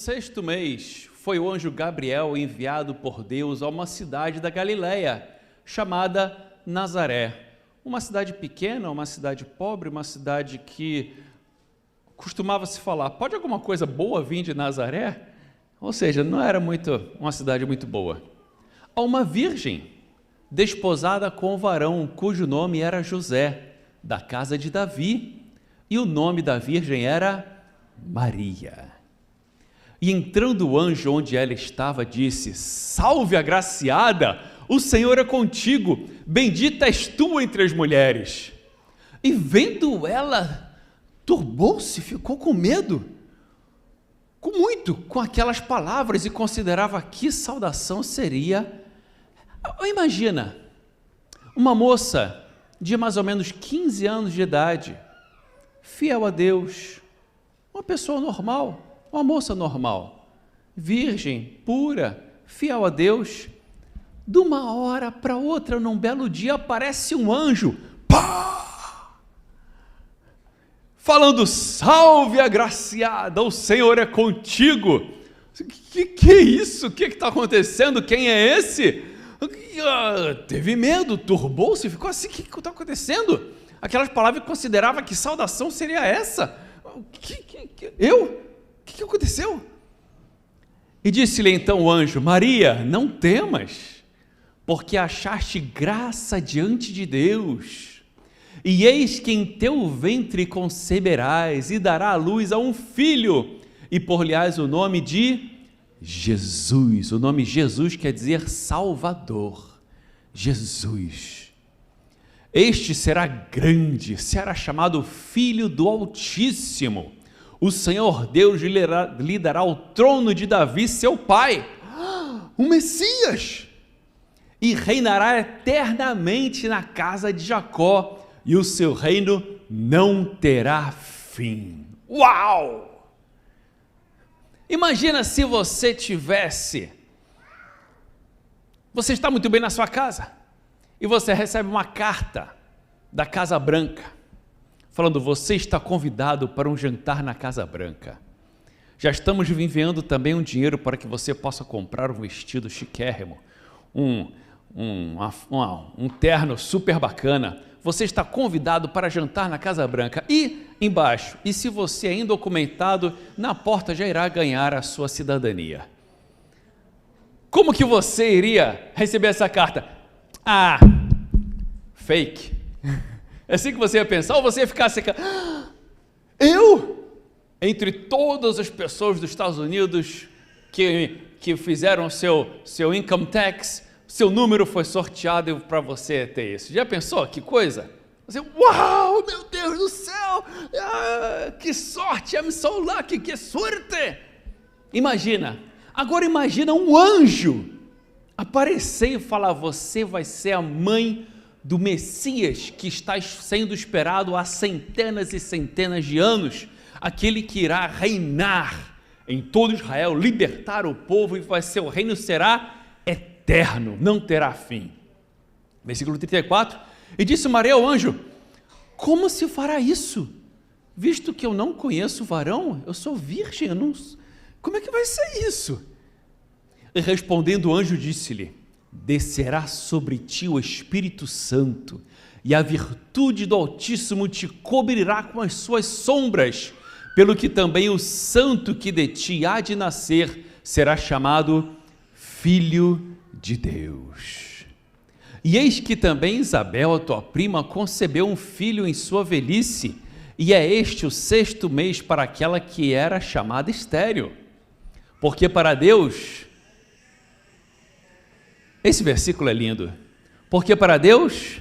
sexto mês, foi o anjo Gabriel enviado por Deus a uma cidade da Galileia, chamada Nazaré. Uma cidade pequena, uma cidade pobre, uma cidade que costumava se falar, pode alguma coisa boa vir de Nazaré? Ou seja, não era uma cidade muito boa. A uma virgem, desposada com um varão, cujo nome era José, da casa de Davi, e o nome da virgem era Maria. E entrando o anjo onde ela estava, disse: Salve, agraciada, o Senhor é contigo, bendita és tu entre as mulheres. E vendo ela, turbou-se, ficou com medo, com aquelas palavras, e considerava que saudação seria. Imagina, uma moça de mais ou menos 15 anos de idade, fiel a Deus, uma pessoa normal, uma moça normal, virgem, pura, fiel a Deus. De uma hora para outra, num belo dia, aparece um anjo, pá! Falando: salve, agraciada, o Senhor é contigo. Que é isso? O que está acontecendo? Quem é esse? Teve medo, turbou-se, ficou assim: o que está acontecendo? Aquelas palavras que considerava que saudação seria essa. Eu? O que aconteceu? E disse-lhe então o anjo: Maria, não temas, porque achaste graça diante de Deus, e eis que em teu ventre conceberás, e dará à luz a um filho, e por-lhe-ás o nome de Jesus. O nome Jesus quer dizer Salvador. Jesus. Este será grande, será chamado Filho do Altíssimo. O Senhor Deus lhe dará o trono de Davi, seu pai, o Messias, e reinará eternamente na casa de Jacó, e o seu reino não terá fim. Uau! Imagina se você está muito bem na sua casa, e você recebe uma carta da Casa Branca, falando: você está convidado para um jantar na Casa Branca. Já estamos enviando também um dinheiro para que você possa comprar um vestido chiquérrimo, um terno super bacana. Você está convidado para jantar na Casa Branca. E embaixo, e se você é indocumentado, na porta já irá ganhar a sua cidadania. Como que você iria receber essa carta? Fake. É assim que você ia pensar? Ou você ia ficar assim: eu? Entre todas as pessoas dos Estados Unidos que fizeram seu income tax, seu número foi sorteado para você ter isso. Já pensou? Que coisa? Você: uau, meu Deus do céu, que sorte, I'm so lucky, que sorte. Imagina, agora imagina um anjo aparecer e falar: você vai ser a mãe do Messias que está sendo esperado há centenas e centenas de anos, aquele que irá reinar em todo Israel, libertar o povo, e o reino será eterno, não terá fim. Versículo 34, e disse Maria ao anjo: como se fará isso, visto que eu não conheço varão? Eu sou virgem, como é que vai ser isso? E respondendo o anjo, disse-lhe: descerá sobre ti o Espírito Santo, e a virtude do Altíssimo te cobrirá com as suas sombras, pelo que também o santo que de ti há de nascer será chamado Filho de Deus. E eis que também Isabel, a tua prima, concebeu um filho em sua velhice, e é este o sexto mês para aquela que era chamada estéril, porque para Deus... Esse versículo é lindo, porque para Deus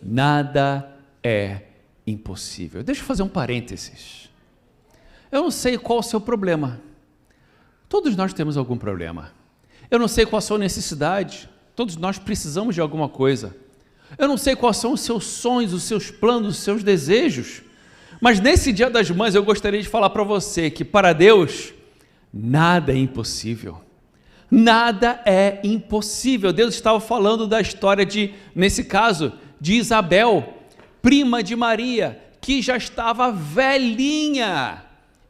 nada é impossível. Deixa eu fazer um parênteses. Eu não sei qual o seu problema. Todos nós temos algum problema. Eu não sei qual a sua necessidade. Todos nós precisamos de alguma coisa. Eu não sei quais são os seus sonhos, os seus planos, os seus desejos. Mas nesse Dia das Mães eu gostaria de falar para você que para Deus nada é impossível. Nada é impossível. Deus estava falando da história nesse caso, de Isabel, prima de Maria, que já estava velhinha,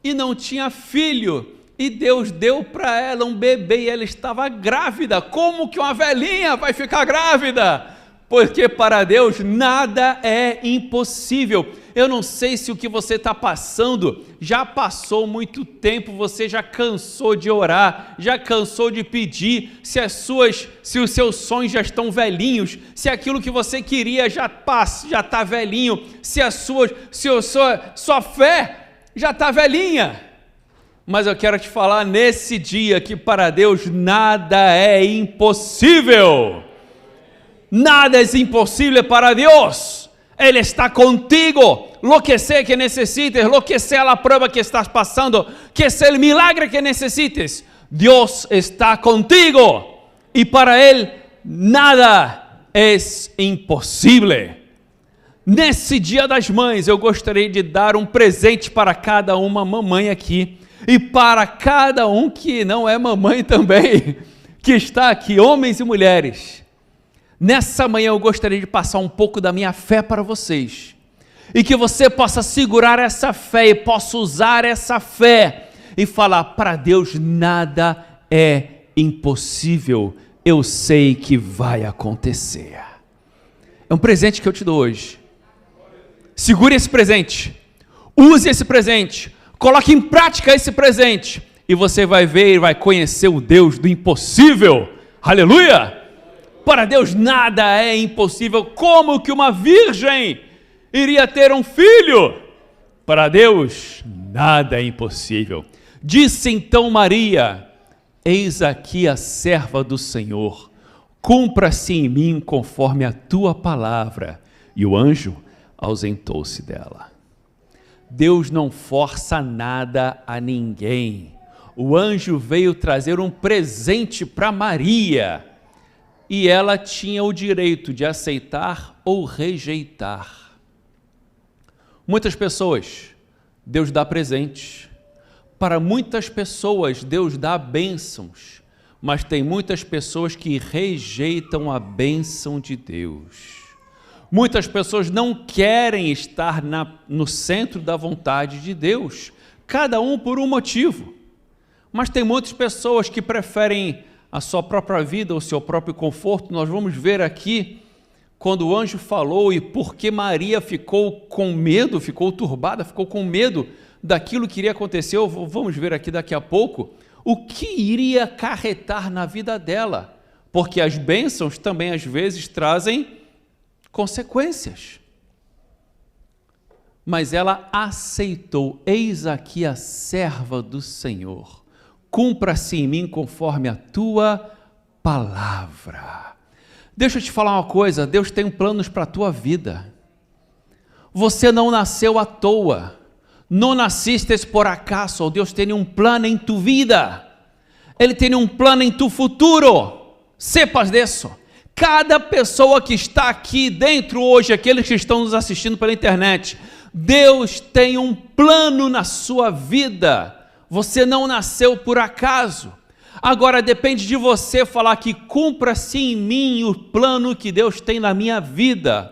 e não tinha filho. E Deus deu para ela um bebê e ela estava grávida. Como que uma velhinha vai ficar grávida? Porque para Deus nada é impossível. Eu não sei se o que você está passando já passou muito tempo, você já cansou de orar, já cansou de pedir, se os seus sonhos já estão velhinhos, se aquilo que você queria já está velhinho, se a sua fé já está velhinha. Mas eu quero te falar nesse dia que para Deus nada é impossível. Nada é impossível para Deus. Ele está contigo. Lo que sea que necesites, lo que sea la prueba que estás pasando, que sea el milagre que necesites, Dios está contigo. Y para Él nada es impossível. Nesse Dia das Mães, eu gostaria de dar um presente para cada uma mamãe aqui. E para cada um que não é mamãe também, que está aqui, homens e mulheres. Nessa manhã eu gostaria de passar um pouco da minha fé para vocês. E que você possa segurar essa fé e possa usar essa fé e falar: para Deus nada é impossível. Eu sei que vai acontecer. É um presente que eu te dou hoje. Segure esse presente. Use esse presente. Coloque em prática esse presente e você vai ver e vai conhecer o Deus do impossível. Aleluia! Para Deus nada é impossível. Como que uma virgem iria ter um filho? Para Deus nada é impossível. Disse então Maria: eis aqui a serva do Senhor, cumpra-se em mim conforme a tua palavra. E o anjo ausentou-se dela. Deus não força nada a ninguém. O anjo veio trazer um presente para Maria e ela tinha o direito de aceitar ou rejeitar. Muitas pessoas, Deus dá presentes. Para muitas pessoas, Deus dá bênçãos, mas tem muitas pessoas que rejeitam a bênção de Deus. Muitas pessoas não querem estar no centro da vontade de Deus, cada um por um motivo. Mas tem muitas pessoas que preferem a sua própria vida, o seu próprio conforto. Nós vamos ver aqui, quando o anjo falou e porque Maria ficou com medo, ficou turbada, ficou com medo daquilo que iria acontecer. Vamos ver aqui daqui a pouco o que iria acarretar na vida dela, porque as bênçãos também às vezes trazem consequências. Mas ela aceitou: eis aqui a serva do Senhor, cumpra-se em mim conforme a tua palavra. Deixa eu te falar uma coisa, Deus tem planos para a tua vida. Você não nasceu à toa, não nascistes por acaso. Deus tem um plano em tu vida, Ele tem um plano em tu futuro, sepas disso. Cada pessoa que está aqui dentro hoje, aqueles que estão nos assistindo pela internet, Deus tem um plano na sua vida. Você não nasceu por acaso. Agora depende de você falar que cumpra-se em mim o plano que Deus tem na minha vida.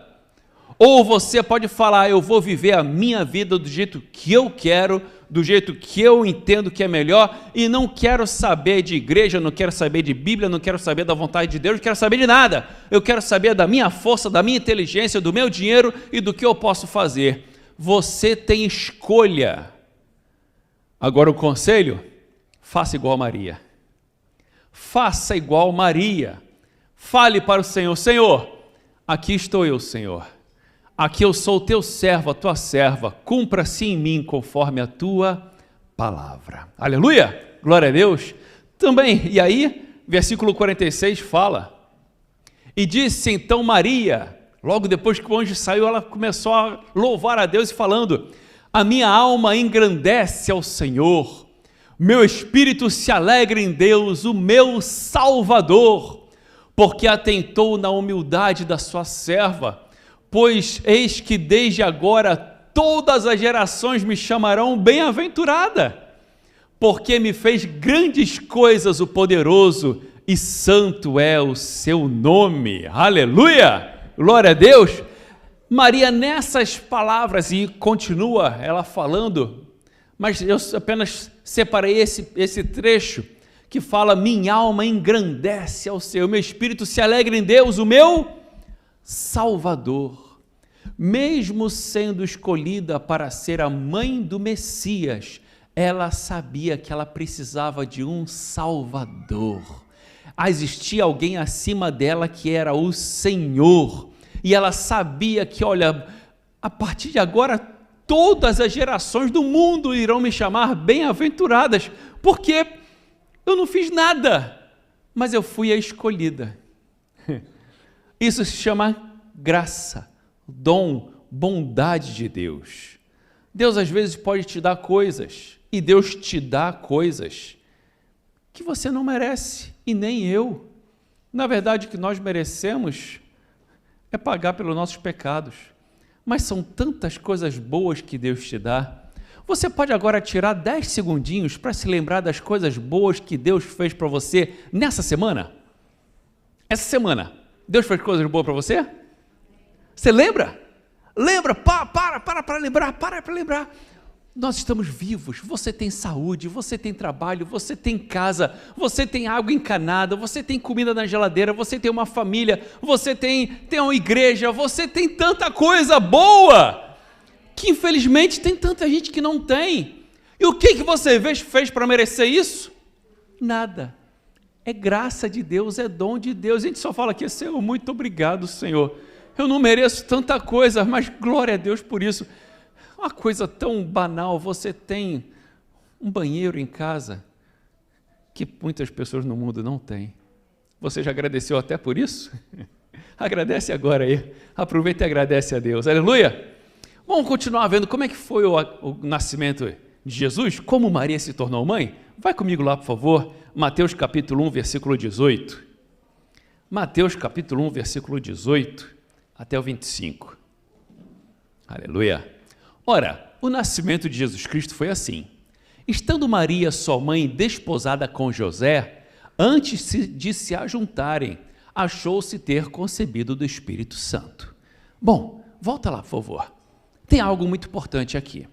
Ou você pode falar: eu vou viver a minha vida do jeito que eu quero, do jeito que eu entendo que é melhor, e não quero saber de igreja, não quero saber de Bíblia, não quero saber da vontade de Deus, não quero saber de nada. Eu quero saber da minha força, da minha inteligência, do meu dinheiro e do que eu posso fazer. Você tem escolha. Agora o conselho: faça igual a Maria. Faça igual a Maria. Fale para o Senhor: Senhor, aqui estou eu, Senhor. Aqui eu sou o teu servo, a tua serva, cumpra-se em mim conforme a tua palavra. Aleluia, glória a Deus. Também, e aí, versículo 46 fala: e disse então Maria, logo depois que o anjo saiu, ela começou a louvar a Deus, falando: a minha alma engrandece ao Senhor, meu espírito se alegra em Deus, o meu Salvador, porque atentou na humildade da sua serva. Pois eis que desde agora todas as gerações me chamarão bem-aventurada, porque me fez grandes coisas o poderoso, e santo é o seu nome. Aleluia! Glória a Deus! Maria, nessas palavras, e continua ela falando, mas eu apenas separei esse trecho que fala: minha alma engrandece ao Senhor, meu espírito se alegra em Deus, o meu Salvador. Mesmo sendo escolhida para ser a mãe do Messias, ela sabia que ela precisava de um Salvador. Existia alguém acima dela que era o Senhor, e ela sabia que, olha, a partir de agora todas as gerações do mundo irão me chamar bem-aventuradas, porque eu não fiz nada, mas eu fui a escolhida. Isso se chama graça, dom, bondade de Deus. Deus às vezes pode te dar coisas, e Deus te dá coisas que você não merece, e nem eu. Na verdade, o que nós merecemos é pagar pelos nossos pecados. Mas são tantas coisas boas que Deus te dá. Você pode agora tirar 10 segundinhos para se lembrar das coisas boas que Deus fez para você nessa semana? Essa semana, Deus fez coisas boas para você? Você lembra? Lembra? Para lembrar. Nós estamos vivos, você tem saúde, você tem trabalho, você tem casa, você tem água encanada, você tem comida na geladeira, você tem uma família, você tem uma igreja, você tem tanta coisa boa, que infelizmente tem tanta gente que não tem. E o que você fez para merecer isso? Nada. É graça de Deus, é dom de Deus. A gente só fala aqui: Senhor, muito obrigado, Senhor. Eu não mereço tanta coisa, mas glória a Deus por isso. Uma coisa tão banal, você tem um banheiro em casa que muitas pessoas no mundo não têm. Você já agradeceu até por isso? Agradece agora aí, aproveita e agradece a Deus, aleluia! Vamos continuar vendo como é que foi o nascimento de Jesus, como Maria se tornou mãe? Vai comigo lá, por favor, Mateus capítulo 1, versículo 18. Mateus capítulo 1, versículo 18 até o 25. Aleluia! Ora, o nascimento de Jesus Cristo foi assim: estando Maria, sua mãe, desposada com José, antes de se ajuntarem, achou-se ter concebido do Espírito Santo. Bom, volta lá, por favor. Tem algo muito importante aqui.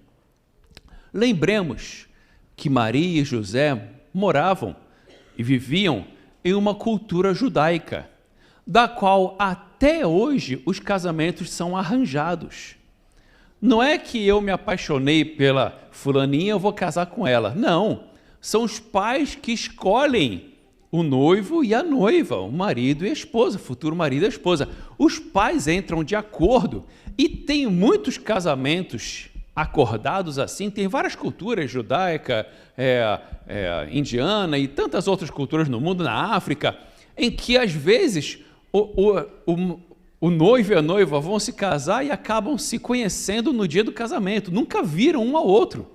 Lembremos que Maria e José moravam e viviam em uma cultura judaica, da qual até hoje os casamentos são arranjados. Não é que eu me apaixonei pela fulaninha, eu vou casar com ela. Não, são os pais que escolhem o noivo e a noiva, o marido e a esposa, o futuro marido e a esposa. Os pais entram de acordo e tem muitos casamentos acordados assim. Tem várias culturas, judaica, indiana e tantas outras culturas no mundo, na África, em que às vezes o noivo e a noiva vão se casar e acabam se conhecendo no dia do casamento, nunca viram um ao outro,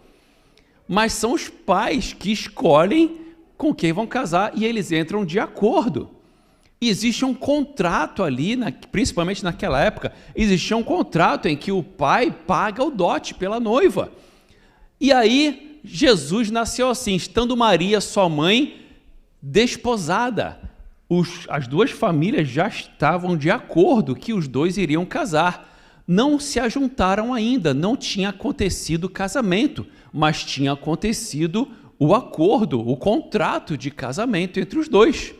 mas são os pais que escolhem com quem vão casar e eles entram de acordo. E existe um contrato ali, principalmente naquela época, existia um contrato em que o pai paga o dote pela noiva. E aí Jesus nasceu assim, estando Maria, sua mãe, desposada. As duas famílias já estavam de acordo que os dois iriam casar. Não se ajuntaram ainda, não tinha acontecido o casamento, mas tinha acontecido o acordo, o contrato de casamento entre os dois.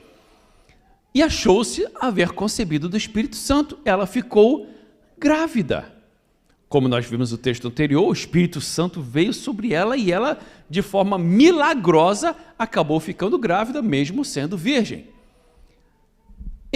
E achou-se haver concebido do Espírito Santo. Ela ficou grávida. Como nós vimos no texto anterior, o Espírito Santo veio sobre ela e ela, de forma milagrosa, acabou ficando grávida, mesmo sendo virgem.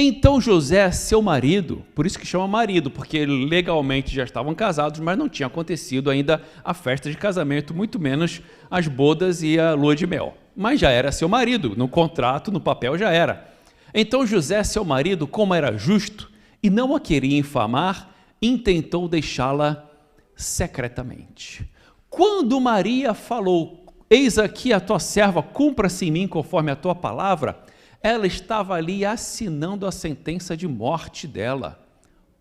Então José, seu marido, por isso que chama marido, porque legalmente já estavam casados, mas não tinha acontecido ainda a festa de casamento, muito menos as bodas e a lua de mel. Mas já era seu marido, no contrato, no papel já era. Então José, seu marido, como era justo e não a queria infamar, intentou deixá-la secretamente. Quando Maria falou: eis aqui a tua serva, cumpra-se em mim conforme a tua palavra, ela estava ali assinando a sentença de morte dela.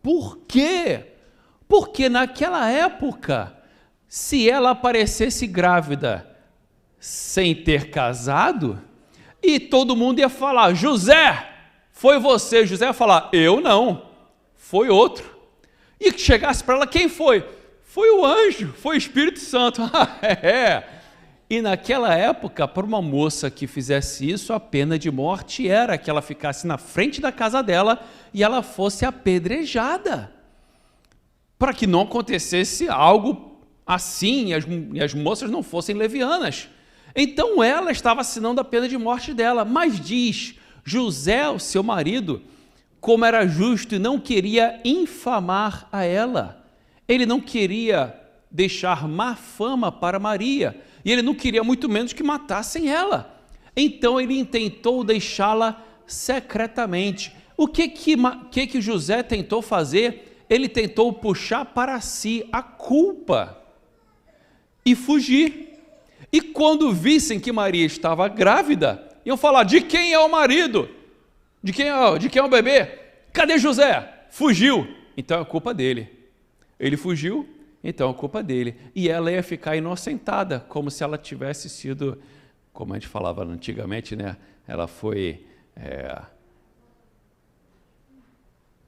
Por quê? Porque naquela época, se ela aparecesse grávida sem ter casado, e todo mundo ia falar: José, foi você. José ia falar: eu não, foi outro. E que chegasse para ela: quem foi? Foi o anjo, foi o Espírito Santo. E naquela época, para uma moça que fizesse isso, a pena de morte era que ela ficasse na frente da casa dela e ela fosse apedrejada, para que não acontecesse algo assim e as moças não fossem levianas. Então ela estava assinando a pena de morte dela, mas diz José, o seu marido, como era justo e não queria infamar a ela, ele não queria deixar má fama para Maria, e ele não queria muito menos que matassem ela. Então ele intentou deixá-la secretamente. O que José tentou fazer? Ele tentou puxar para si a culpa e fugir. E quando vissem que Maria estava grávida, iam falar: de quem é o marido? De quem é o bebê? Cadê José? Fugiu. Então é culpa dele. Ele fugiu, então é culpa dele. E ela ia ficar inocentada, como se ela tivesse sido, como a gente falava antigamente, né? Ela foi...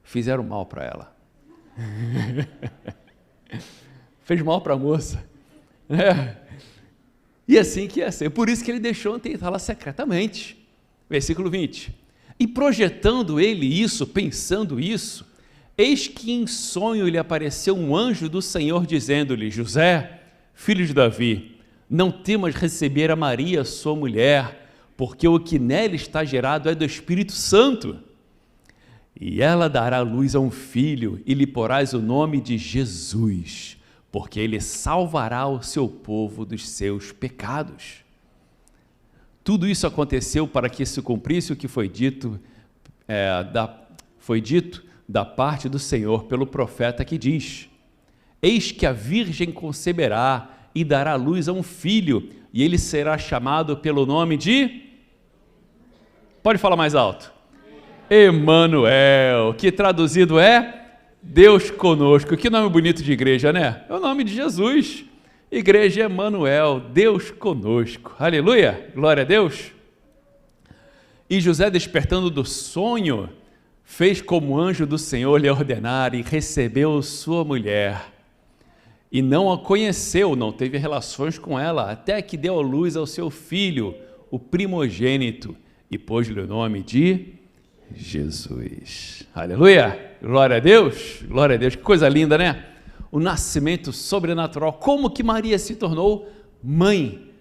fizeram mal para ela. Fez mal para a moça. E assim que ia ser. Por isso que ele deixou tentá-la secretamente. Versículo 20. E projetando ele isso, pensando isso, eis que em sonho lhe apareceu um anjo do Senhor, dizendo-lhe: José, filho de Davi, não temas receber a Maria, sua mulher, porque o que nela está gerado é do Espírito Santo. E ela dará luz a um filho, e lhe porás o nome de Jesus, porque ele salvará o seu povo dos seus pecados. Tudo isso aconteceu para que se cumprisse o que foi dito da parte do Senhor pelo profeta, que diz: eis que a virgem conceberá e dará luz a um filho, e ele será chamado pelo nome de... Pode falar mais alto. Emanuel, que traduzido é Deus conosco. Que nome bonito de igreja, né? É o nome de Jesus. Igreja Emanuel, Deus conosco. Aleluia, glória a Deus. E José, despertando do sonho, fez como o anjo do Senhor lhe ordenara e recebeu sua mulher. E não a conheceu, não teve relações com ela, até que deu à luz ao seu filho, o primogênito, e pôs-lhe o nome de Jesus. Aleluia, glória a Deus, que coisa linda, né? O nascimento sobrenatural, como que Maria se tornou mãe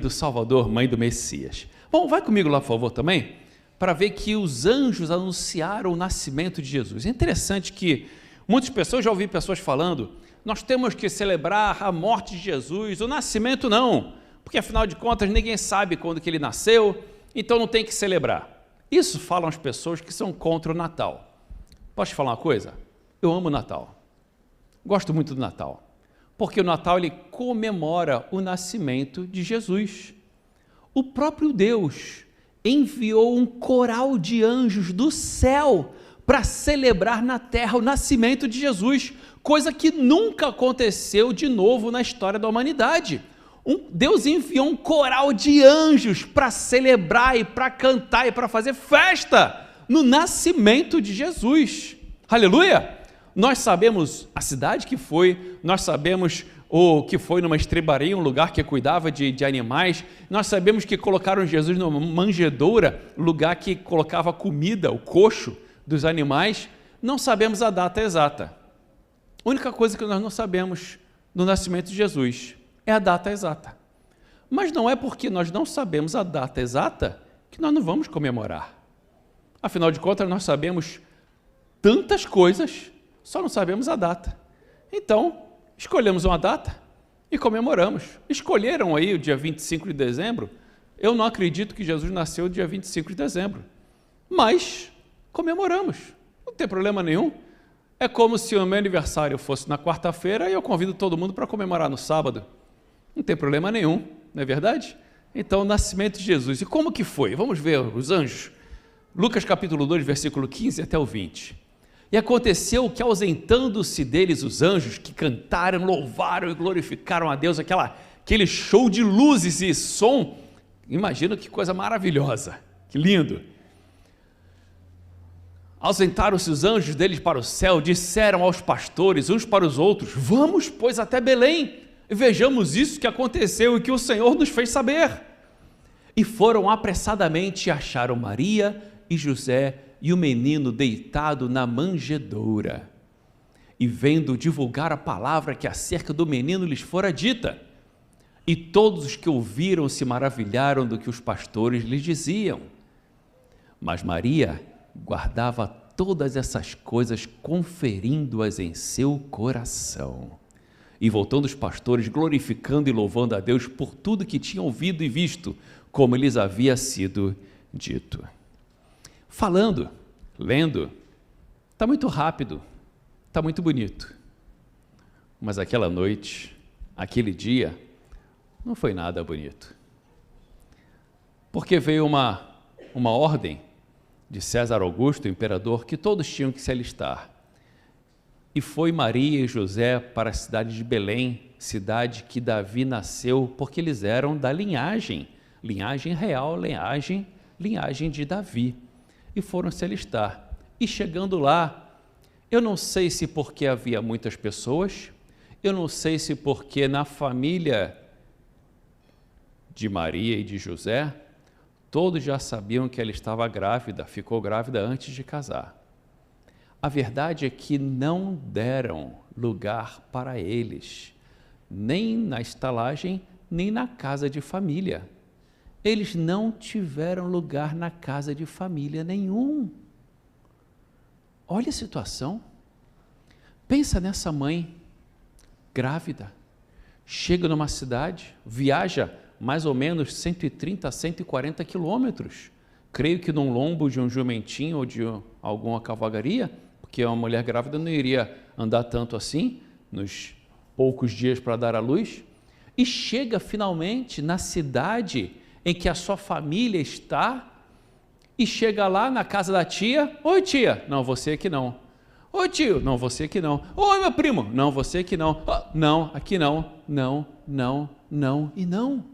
do Salvador, mãe do Messias. Bom, vai comigo lá, por favor, também, para ver que os anjos anunciaram o nascimento de Jesus. É interessante que muitas pessoas, já ouvi pessoas falando, nós temos que celebrar a morte de Jesus, o nascimento não, porque afinal de contas ninguém sabe quando que ele nasceu, então não tem que celebrar. Isso falam as pessoas que são contra o Natal. Posso te falar uma coisa? Eu amo o Natal. Gosto muito do Natal, porque o Natal ele comemora o nascimento de Jesus. O próprio Deus enviou um coral de anjos do céu para celebrar na terra o nascimento de Jesus, coisa que nunca aconteceu de novo na história da humanidade. Deus enviou um coral de anjos para celebrar e para cantar e para fazer festa no nascimento de Jesus. Aleluia! Nós sabemos a cidade que foi, nós sabemos o que foi numa estrebaria, um lugar que cuidava de animais, nós sabemos que colocaram Jesus numa manjedoura, lugar que colocava comida, o coxo dos animais. Não sabemos a data exata. A única coisa que nós não sabemos do nascimento de Jesus é a data exata. Mas não é porque nós não sabemos a data exata que nós não vamos comemorar. Afinal de contas, nós sabemos tantas coisas, só não sabemos a data. Então, escolhemos uma data e comemoramos. Escolheram aí o dia 25 de dezembro. Eu não acredito que Jesus nasceu dia 25 de dezembro. Mas comemoramos. Não tem problema nenhum. É como se o meu aniversário fosse na quarta-feira e eu convido todo mundo para comemorar no sábado. Não tem problema nenhum, não é verdade? Então, o nascimento de Jesus. E como que foi? Vamos ver os anjos. Lucas capítulo 2, versículo 15 até o 20. E aconteceu que, ausentando-se deles os anjos, que cantaram, louvaram e glorificaram a Deus, aquele show de luzes e som, imagina que coisa maravilhosa, que lindo. Ausentaram-se os anjos deles para o céu, disseram aos pastores uns para os outros: vamos, pois, até Belém, Vejamos isso que aconteceu e que o Senhor nos fez saber. E foram apressadamente e acharam Maria e José e o menino deitado na manjedoura. E vendo divulgar a palavra que acerca do menino lhes fora dita. E todos os que ouviram se maravilharam do que os pastores lhes diziam. Mas Maria guardava todas essas coisas, conferindo-as em seu coração. E voltando os pastores, glorificando e louvando a Deus por tudo que tinham ouvido e visto, como lhes havia sido dito. Falando, lendo, está muito rápido, está muito bonito. Mas aquela noite, aquele dia, não foi nada bonito. Porque veio uma ordem de César Augusto, o imperador, que todos tinham que se alistar. E foi Maria e José para a cidade de Belém, cidade que Davi nasceu, porque eles eram da linhagem real, linhagem de Davi. E foram se alistar. E chegando lá, eu não sei se porque havia muitas pessoas, eu não sei se porque na família de Maria e de José, todos já sabiam que ela estava grávida, ficou grávida antes de casar. A verdade é que não deram lugar para eles, nem na estalagem, nem na casa de família. Eles não tiveram lugar na casa de família nenhum. Olha a situação. Pensa nessa mãe grávida, chega numa cidade, viaja mais ou menos 130 a 140 quilômetros, creio que num lombo de um jumentinho ou de alguma cavalgaria, porque uma mulher grávida não iria andar tanto assim, nos poucos dias para dar à luz, e chega finalmente na cidade em que a sua família está, e chega lá na casa da tia. Oi, tia. Não, você aqui não. Oi, tio. Não, você aqui não. Oi, meu primo. Não, você aqui não. Não, aqui não. Não, não, não e não.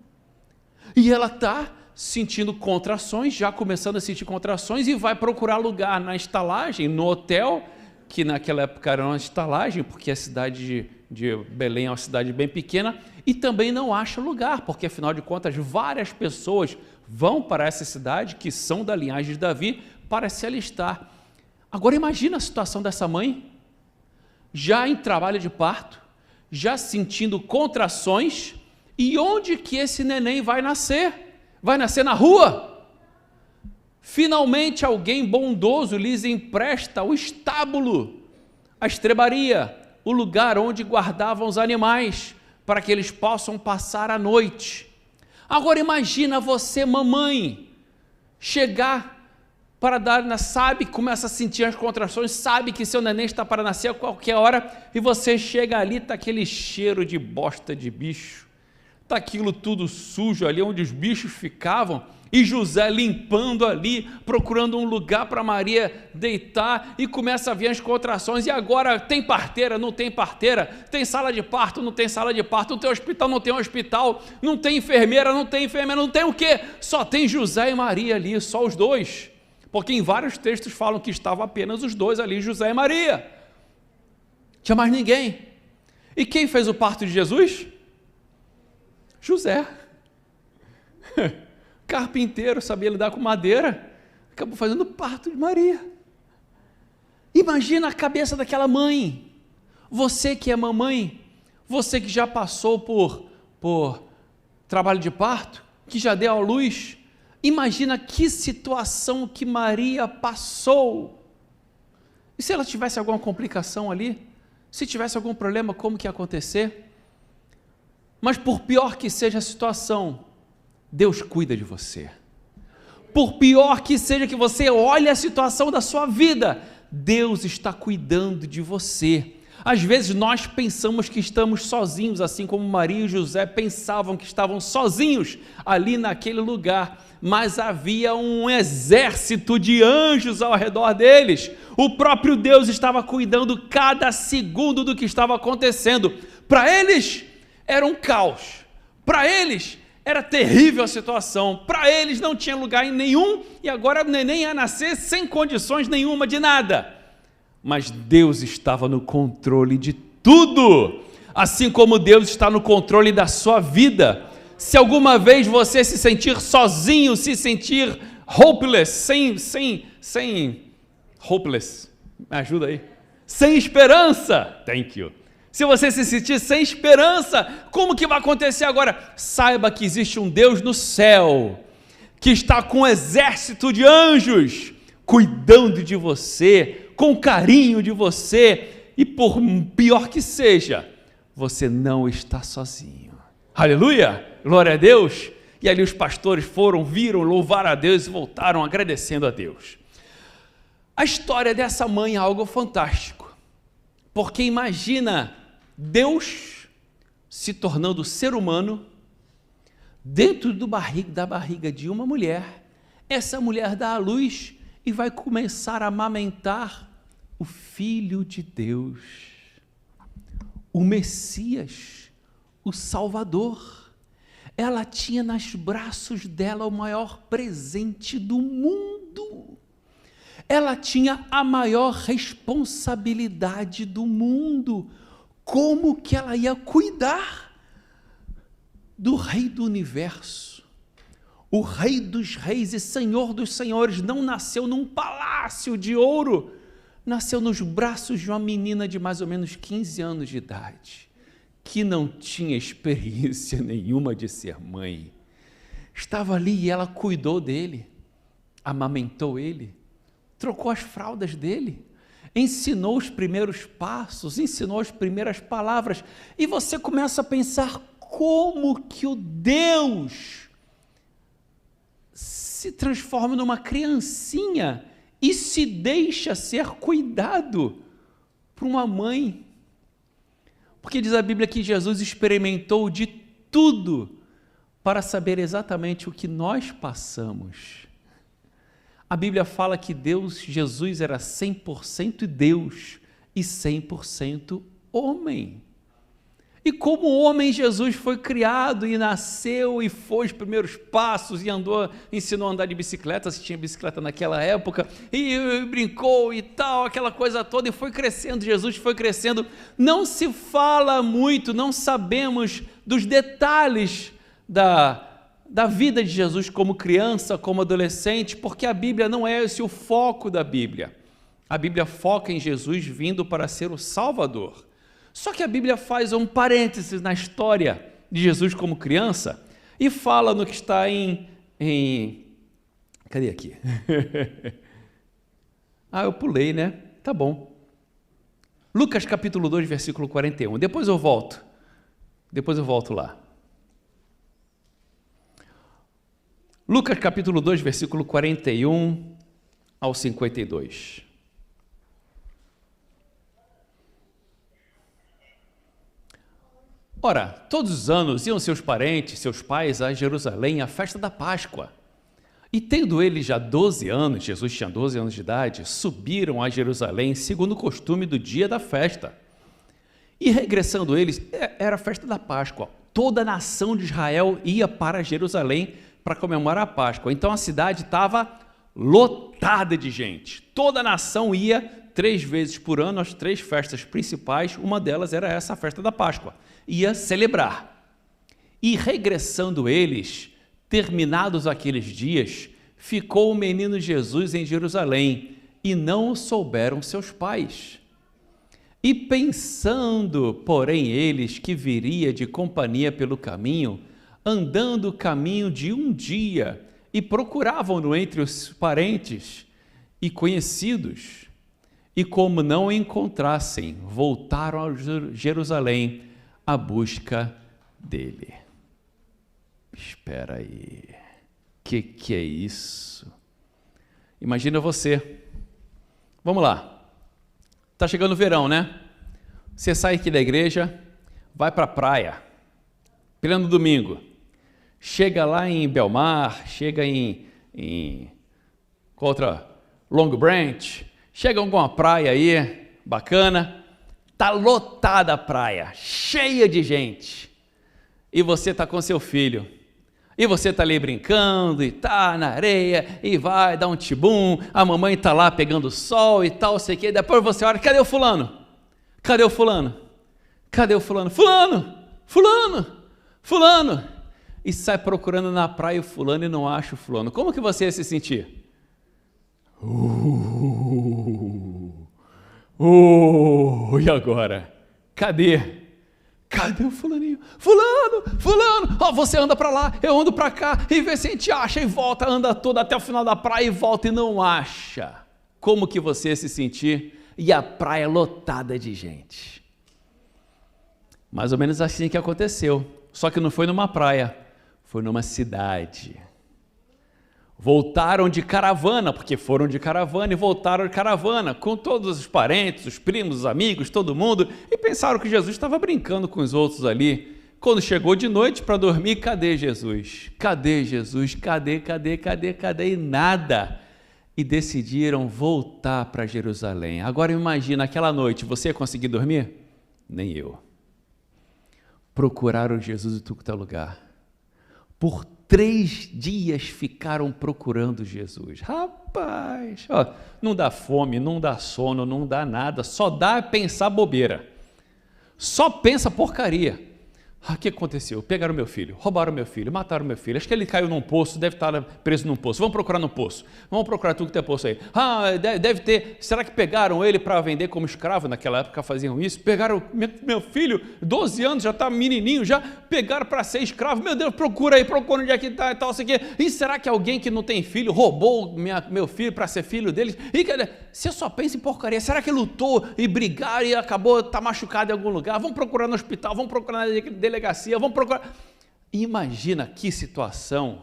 E ela está sentindo contrações, já começando a sentir contrações, e vai procurar lugar na estalagem, no hotel, que naquela época era uma estalagem, porque a cidade de Belém é uma cidade bem pequena, e também não acha lugar, porque afinal de contas várias pessoas vão para essa cidade, que são da linhagem de Davi, para se alistar. Agora imagina a situação dessa mãe, já em trabalho de parto, já sentindo contrações, e onde que esse neném vai nascer? Vai nascer na rua? Finalmente alguém bondoso lhes empresta o estábulo, a estrebaria, o lugar onde guardavam os animais, para que eles possam passar a noite. Agora imagina você, mamãe, chegar para dar, sabe, começa a sentir as contrações, sabe que seu neném está para nascer a qualquer hora, e você chega ali, está aquele cheiro de bosta de bicho, está aquilo tudo sujo ali onde os bichos ficavam, e José limpando ali, procurando um lugar para Maria deitar, e começa a vir as contrações. E agora tem parteira, não tem parteira, tem sala de parto, não tem sala de parto, não tem hospital, não tem hospital, não tem enfermeira, não tem enfermeira, não tem o quê? Só tem José e Maria ali, só os dois, porque em vários textos falam que estavam apenas os dois ali, José e Maria, tinha mais ninguém. E quem fez o parto de Jesus? José. Carpinteiro, sabia lidar com madeira, acabou fazendo o parto de Maria. Imagina a cabeça daquela mãe. Você que é mamãe, você que já passou por trabalho de parto, que já deu à luz, imagina que situação que Maria passou. E se ela tivesse alguma complicação ali? Se tivesse algum problema, como que ia acontecer? Mas por pior que seja a situação, Deus cuida de você. Por pior que seja que você olhe a situação da sua vida, Deus está cuidando de você. Às vezes nós pensamos que estamos sozinhos, assim como Maria e José pensavam que estavam sozinhos ali naquele lugar, mas havia um exército de anjos ao redor deles. O próprio Deus estava cuidando cada segundo do que estava acontecendo. Para eles era um caos, para eles era terrível a situação, para eles não tinha lugar em nenhum, e agora o neném ia nascer sem condições nenhuma de nada. Mas Deus estava no controle de tudo. assim como Deus está no controle da sua vida. Se alguma vez você se sentir sozinho, se sentir hopeless, hopeless, me ajuda aí, sem esperança, thank you. Se você se sentir sem esperança, como que vai acontecer agora? Saiba que existe um Deus no céu, que está com um exército de anjos, cuidando de você, com carinho de você, e por pior que seja, você não está sozinho. Aleluia, glória a Deus. E ali os pastores viram, louvaram a Deus e voltaram agradecendo a Deus. A história dessa mãe é algo fantástico, porque imagina Deus se tornando ser humano dentro da barriga de uma mulher. Essa mulher dá à luz e vai começar a amamentar o Filho de Deus, o Messias, o Salvador. Ela tinha nos braços dela o maior presente do mundo. Ela tinha a maior responsabilidade do mundo. Como que ela ia cuidar do Rei do Universo? O Rei dos Reis e Senhor dos Senhores não nasceu num palácio de ouro, nasceu nos braços de uma menina de mais ou menos 15 anos de idade, que não tinha experiência nenhuma de ser mãe. Estava ali e ela cuidou dele, amamentou ele, trocou as fraldas dele, ensinou os primeiros passos, ensinou as primeiras palavras, e você começa a pensar como que o Deus se transforma numa criancinha e se deixa ser cuidado por uma mãe. Porque diz a Bíblia que Jesus experimentou de tudo para saber exatamente o que nós passamos. A Bíblia fala que Jesus era 100% Deus e 100% homem. E como homem, Jesus foi criado e nasceu e foi os primeiros passos e ensinou a andar de bicicleta, se tinha bicicleta naquela época, e brincou e tal, aquela coisa toda, e foi crescendo. Jesus foi crescendo. Não se fala muito, não sabemos dos detalhes da vida de Jesus como criança, como adolescente, porque a Bíblia não é esse o foco da Bíblia. A Bíblia foca em Jesus vindo para ser o Salvador. Só que a Bíblia faz um parênteses na história de Jesus como criança e fala no que está cadê aqui? Eu pulei, né? Tá bom. Lucas capítulo 2, versículo 41. Depois eu volto lá. Lucas capítulo 2, versículo 41 ao 52. Ora, todos os anos iam seus parentes, seus pais, a Jerusalém, à festa da Páscoa. E tendo eles já 12 anos, Jesus tinha 12 anos de idade, subiram a Jerusalém, segundo o costume do dia da festa. E regressando eles, era a festa da Páscoa. Toda a nação de Israel ia para Jerusalém para comemorar a Páscoa. Então a cidade estava lotada de gente. Toda a nação ia 3 vezes por ano às 3 festas principais, uma delas era essa, a festa da Páscoa. Ia celebrar. E regressando eles, terminados aqueles dias, ficou o menino Jesus em Jerusalém, e não o souberam seus pais. E pensando, porém, eles que viria de companhia pelo caminho, andando o caminho de um dia, e procuravam-no entre os parentes e conhecidos, e como não o encontrassem, voltaram a Jerusalém à busca dele. Espera aí, que é isso? Imagina você, vamos lá, está chegando o verão, né? Você sai aqui da igreja, vai para a praia, pleno domingo, chega lá em Belmar, chega em Long Branch, chega em alguma praia aí, bacana, está lotada a praia, cheia de gente, e você está com seu filho, e você está ali brincando, e está na areia, e vai dar um tibum, a mamãe está lá pegando sol e tal, sei que, depois você olha, cadê o fulano? Cadê o fulano? Cadê o fulano? Fulano! Fulano! Fulano! E sai procurando na praia o fulano e não acha o fulano. Como que você ia se sentir? E agora? Cadê? Cadê o fulaninho? Fulano, fulano, você anda para lá, eu ando para cá, e vê se a gente acha, e volta, anda todo até o final da praia, e volta e não acha. Como que você ia se sentir? E a praia lotada de gente. Mais ou menos assim que aconteceu, só que não foi numa praia, foi numa cidade. Voltaram de caravana, porque foram de caravana e voltaram de caravana, com todos os parentes, os primos, os amigos, todo mundo, e pensaram que Jesus estava brincando com os outros ali. Quando chegou de noite para dormir, cadê Jesus? Cadê Jesus? Cadê? E nada. E decidiram voltar para Jerusalém. Agora imagina, aquela noite, você ia conseguir dormir? Nem eu. Procuraram Jesus em tudo quanto é lugar. Por 3 dias ficaram procurando Jesus. Rapaz, não dá fome, não dá sono, não dá nada, só dá pensar bobeira. Só pensa porcaria. O que aconteceu? Pegaram meu filho, roubaram meu filho, mataram meu filho. Acho que ele caiu num poço, deve estar preso num poço. Vamos procurar no poço. Vamos procurar tudo que tem poço aí. Deve ter. Será que pegaram ele para vender como escravo? Naquela época faziam isso. Pegaram meu filho, 12 anos, já está menininho, já pegaram para ser escravo. Meu Deus, procura onde é que está e tal, sei o quê. E será que alguém que não tem filho roubou meu filho para ser filho deles? E você só pensa em porcaria. Será que lutou e brigaram e acabou, tá machucado em algum lugar? Vamos procurar no hospital, vamos procurar na delegacia, vamos procurar. Imagina que situação.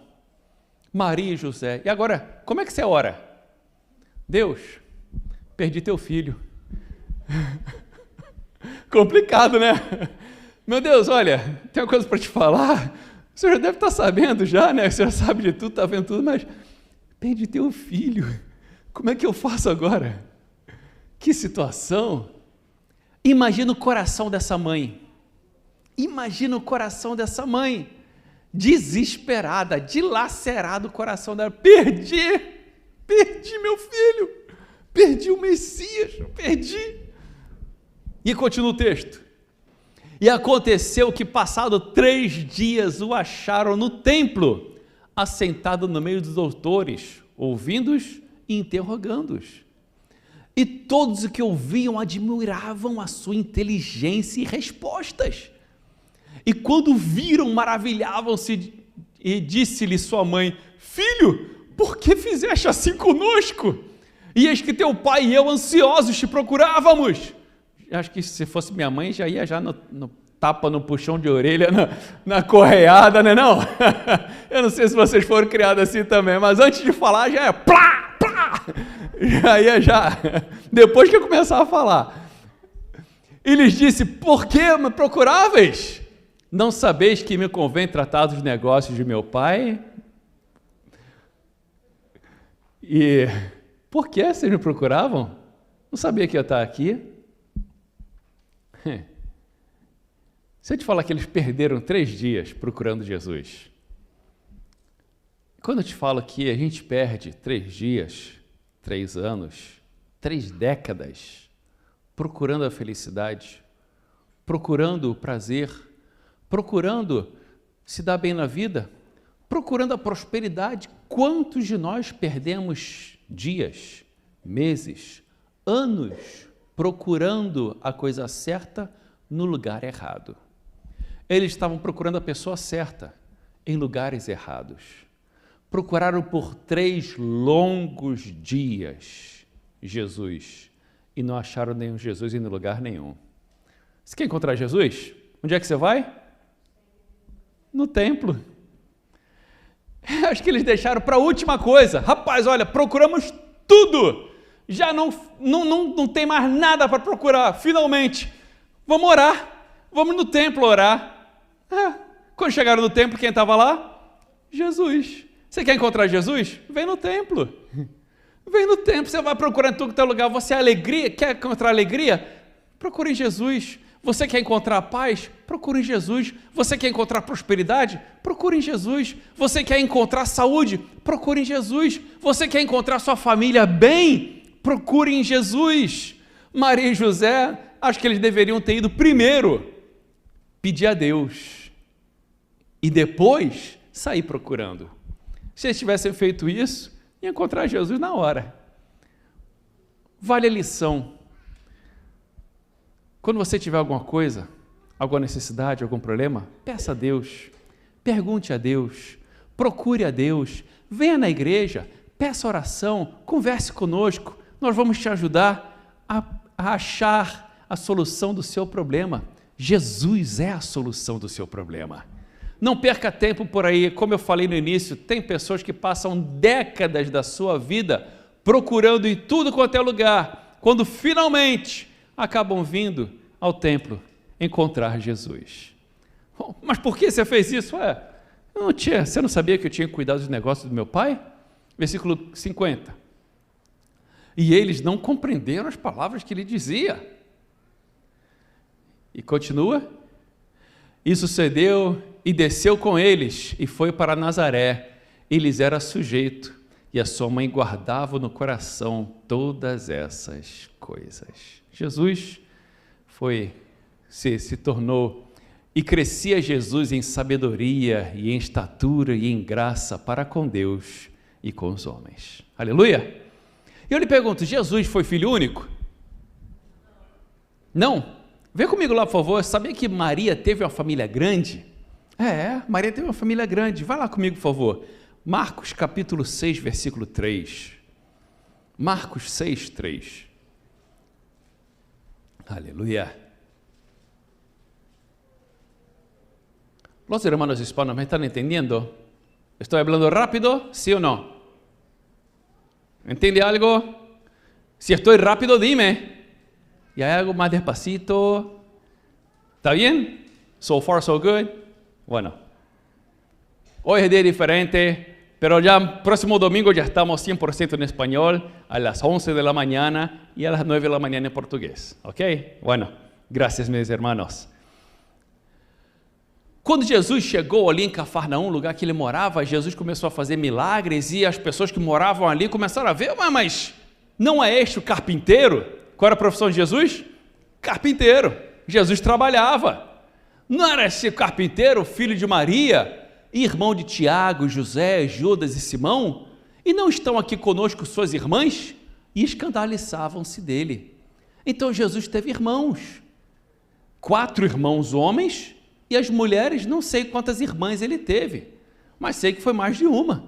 Maria e José. E agora, como é que você ora? Deus, perdi teu filho. Complicado, né? Meu Deus, olha, tem uma coisa para te falar. O senhor deve estar sabendo já, né? O senhor sabe de tudo, está vendo tudo, mas perdi teu filho. Como é que eu faço agora? Que situação. Imagina o coração dessa mãe. Imagina o coração dessa mãe, desesperada, dilacerado o coração dela. Perdi meu filho, perdi o Messias, perdi. E continua o texto. E aconteceu que, passado 3 dias, o acharam no templo, assentado no meio dos doutores, ouvindo-os e interrogando-os. E todos os que ouviam admiravam a sua inteligência e respostas. E quando viram, maravilhavam-se, e disse-lhe sua mãe: Filho, por que fizeste assim conosco? E eis que teu pai e eu, ansiosos, te procurávamos. Acho que se fosse minha mãe, já ia no tapa, no puxão de orelha, na correada, né não? Eu não sei se vocês foram criados assim também, mas antes de falar já é plá, plá, já, depois que eu começar a falar. E lhes disse: Por que me procuráveis? Não sabeis que me convém tratar dos negócios de meu pai? E por que vocês me procuravam? Não sabia que eu ia estar aqui? Se eu te falar que eles perderam 3 dias procurando Jesus, quando eu te falo que a gente perde 3 dias, 3 anos, 3 décadas, procurando a felicidade, procurando o prazer, procurando se dar bem na vida, procurando a prosperidade, quantos de nós perdemos dias, meses, anos, procurando a coisa certa no lugar errado? Eles estavam procurando a pessoa certa em lugares errados. Procuraram por 3 longos dias Jesus e não acharam nenhum Jesus em lugar nenhum. Você quer encontrar Jesus? Onde é que você vai? No templo. Acho que eles deixaram para a última coisa. Rapaz, olha, procuramos tudo. Já não tem mais nada para procurar. Finalmente, vamos orar. Vamos no templo orar. Quando chegaram no templo, quem estava lá? Jesus. Você quer encontrar Jesus? Vem no templo. Vem no templo. Você vai procurar em todo teu lugar. Você é alegria? Quer encontrar alegria? Procure em Jesus. Você quer encontrar paz? Procure em Jesus. Você quer encontrar prosperidade? Procure em Jesus. Você quer encontrar saúde? Procure em Jesus. Você quer encontrar sua família bem? Procure em Jesus. Maria e José, acho que eles deveriam ter ido primeiro pedir a Deus e depois sair procurando. Se eles tivessem feito isso, ia encontrar Jesus na hora. Vale a lição. Quando você tiver alguma coisa, alguma necessidade, algum problema, peça a Deus, pergunte a Deus, procure a Deus, venha na igreja, peça oração, converse conosco, nós vamos te ajudar a achar a solução do seu problema. Jesus é a solução do seu problema. Não perca tempo por aí, como eu falei no início, tem pessoas que passam décadas da sua vida procurando em tudo quanto é lugar, quando finalmente acabam vindo ao templo encontrar Jesus. Bom, mas por que você fez isso? Você não sabia que eu tinha cuidado dos negócios do meu pai? Versículo 50. E eles não compreenderam as palavras que ele dizia. E continua. E sucedeu, e desceu com eles, e foi para Nazaré, e lhes era sujeito, e a sua mãe guardava no coração todas essas coisas. Jesus se tornou, e crescia Jesus em sabedoria, e em estatura, e em graça para com Deus e com os homens. Aleluia! E eu lhe pergunto, Jesus foi filho único? Não? Vem comigo lá, por favor. Sabia que Maria teve uma família grande? Maria teve uma família grande. Vai lá comigo, por favor. Marcos capítulo 6, versículo 3. Marcos 6, 3. Aleluya. Los hermanos hispanos, ¿me están entendiendo? ¿Estoy hablando rápido? ¿Sí o no? ¿Entiende algo? Si estoy rápido, dime. ¿Y hay algo más despacito? ¿Está bien? So far, so good. Bueno, hoy es día diferente, pero ya próximo domingo ya estamos 100% en español, a las 11 de la mañana y a las 9 de la mañana en portugués. ¿Ok? Bueno, gracias, mis hermanos. Quando Jesus chegou ali em Cafarnaum, lugar que ele morava, Jesus começou a fazer milagres e as pessoas que moravam ali começaram a ver, mas não é este o carpinteiro? Qual era a profissão de Jesus? Carpinteiro. Jesus trabalhava. Não era esse carpinteiro, filho de Maria, irmão de Tiago, José, Judas e Simão? E não estão aqui conosco suas irmãs? E escandalizavam-se dele. Então Jesus teve irmãos. 4 irmãos homens, e as mulheres, não sei quantas irmãs ele teve, mas sei que foi mais de uma.